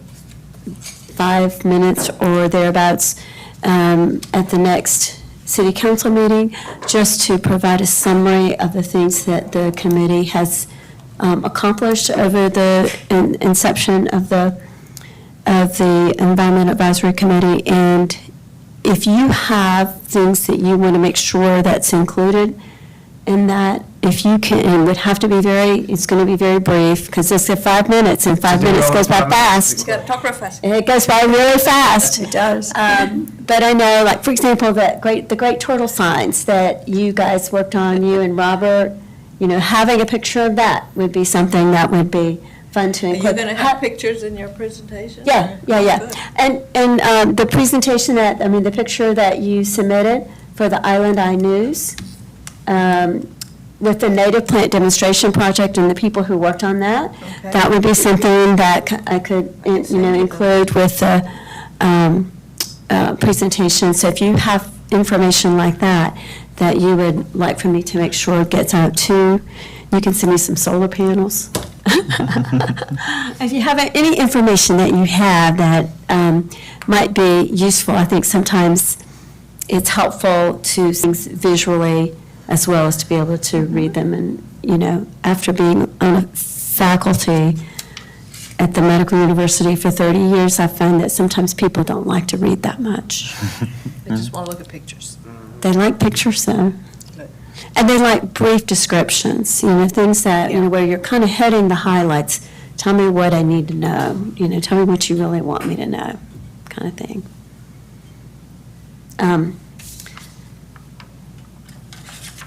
Speaker 2: 5 minutes or thereabouts at the next city council meeting, just to provide a summary of the things that the committee has accomplished over the inception of the Environment Advisory Committee. And if you have things that you want to make sure that's included in that, if you can, it would have to be it's going to be very brief, because it's 5 minutes, and 5 minutes goes by fast.
Speaker 7: You gotta talk real fast.
Speaker 2: It goes by really fast.
Speaker 8: It does.
Speaker 2: But I know, like, for example, the great turtle signs that you guys worked on, you and Robert, having a picture of that would be something that would be fun to
Speaker 7: Are you
Speaker 2: include.
Speaker 7: gonna have pictures in your presentation?
Speaker 2: Yeah.
Speaker 7: Good.
Speaker 2: And the presentation the picture that you submitted for the Island Eye News, with the native plant demonstration project and the people who worked on that,
Speaker 7: Okay.
Speaker 2: that would be something that I could, include with the presentation. So if you have information like that you would like for me to make sure gets out too, you can send me some solar panels. If you have any information that you have that might be useful, I think sometimes it's helpful to see things visually as well as to be able to read them. And, after being on a faculty at the medical university for 30 years, I find that sometimes people don't like to read that much.
Speaker 7: I just wanna look at pictures.
Speaker 2: They like pictures, though.
Speaker 7: Good.
Speaker 2: And they like brief descriptions, things that, where you're kind of hitting the highlights. Tell me what I need to know, tell me what you really want me to know, kind of thing.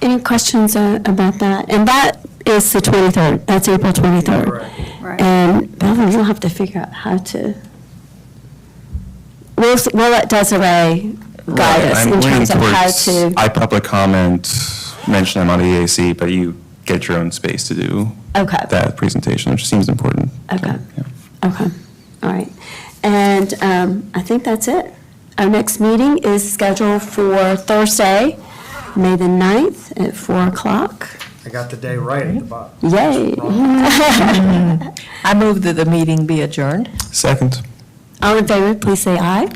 Speaker 2: Any questions about that? And that is the 23rd, that's April 23rd.
Speaker 8: Right.
Speaker 2: And Bevan, you'll have to figure out how to, we'll let Desiree guide us
Speaker 6: I'm
Speaker 2: in
Speaker 6: leaning
Speaker 2: terms of how
Speaker 6: towards
Speaker 2: to.
Speaker 6: iPublic comment, mention them on the EAC, but you get your own space to do
Speaker 2: Okay.
Speaker 6: that presentation, which seems important.
Speaker 2: Okay.
Speaker 6: Yeah.
Speaker 2: Okay, all right. And I think that's it. Our next meeting is scheduled for Thursday, May the 9th at 4 o'clock.
Speaker 1: I got the day right at the bottom.
Speaker 2: Yay.
Speaker 7: I move that the meeting be adjourned.
Speaker 6: Second.
Speaker 2: All in favor, please say aye.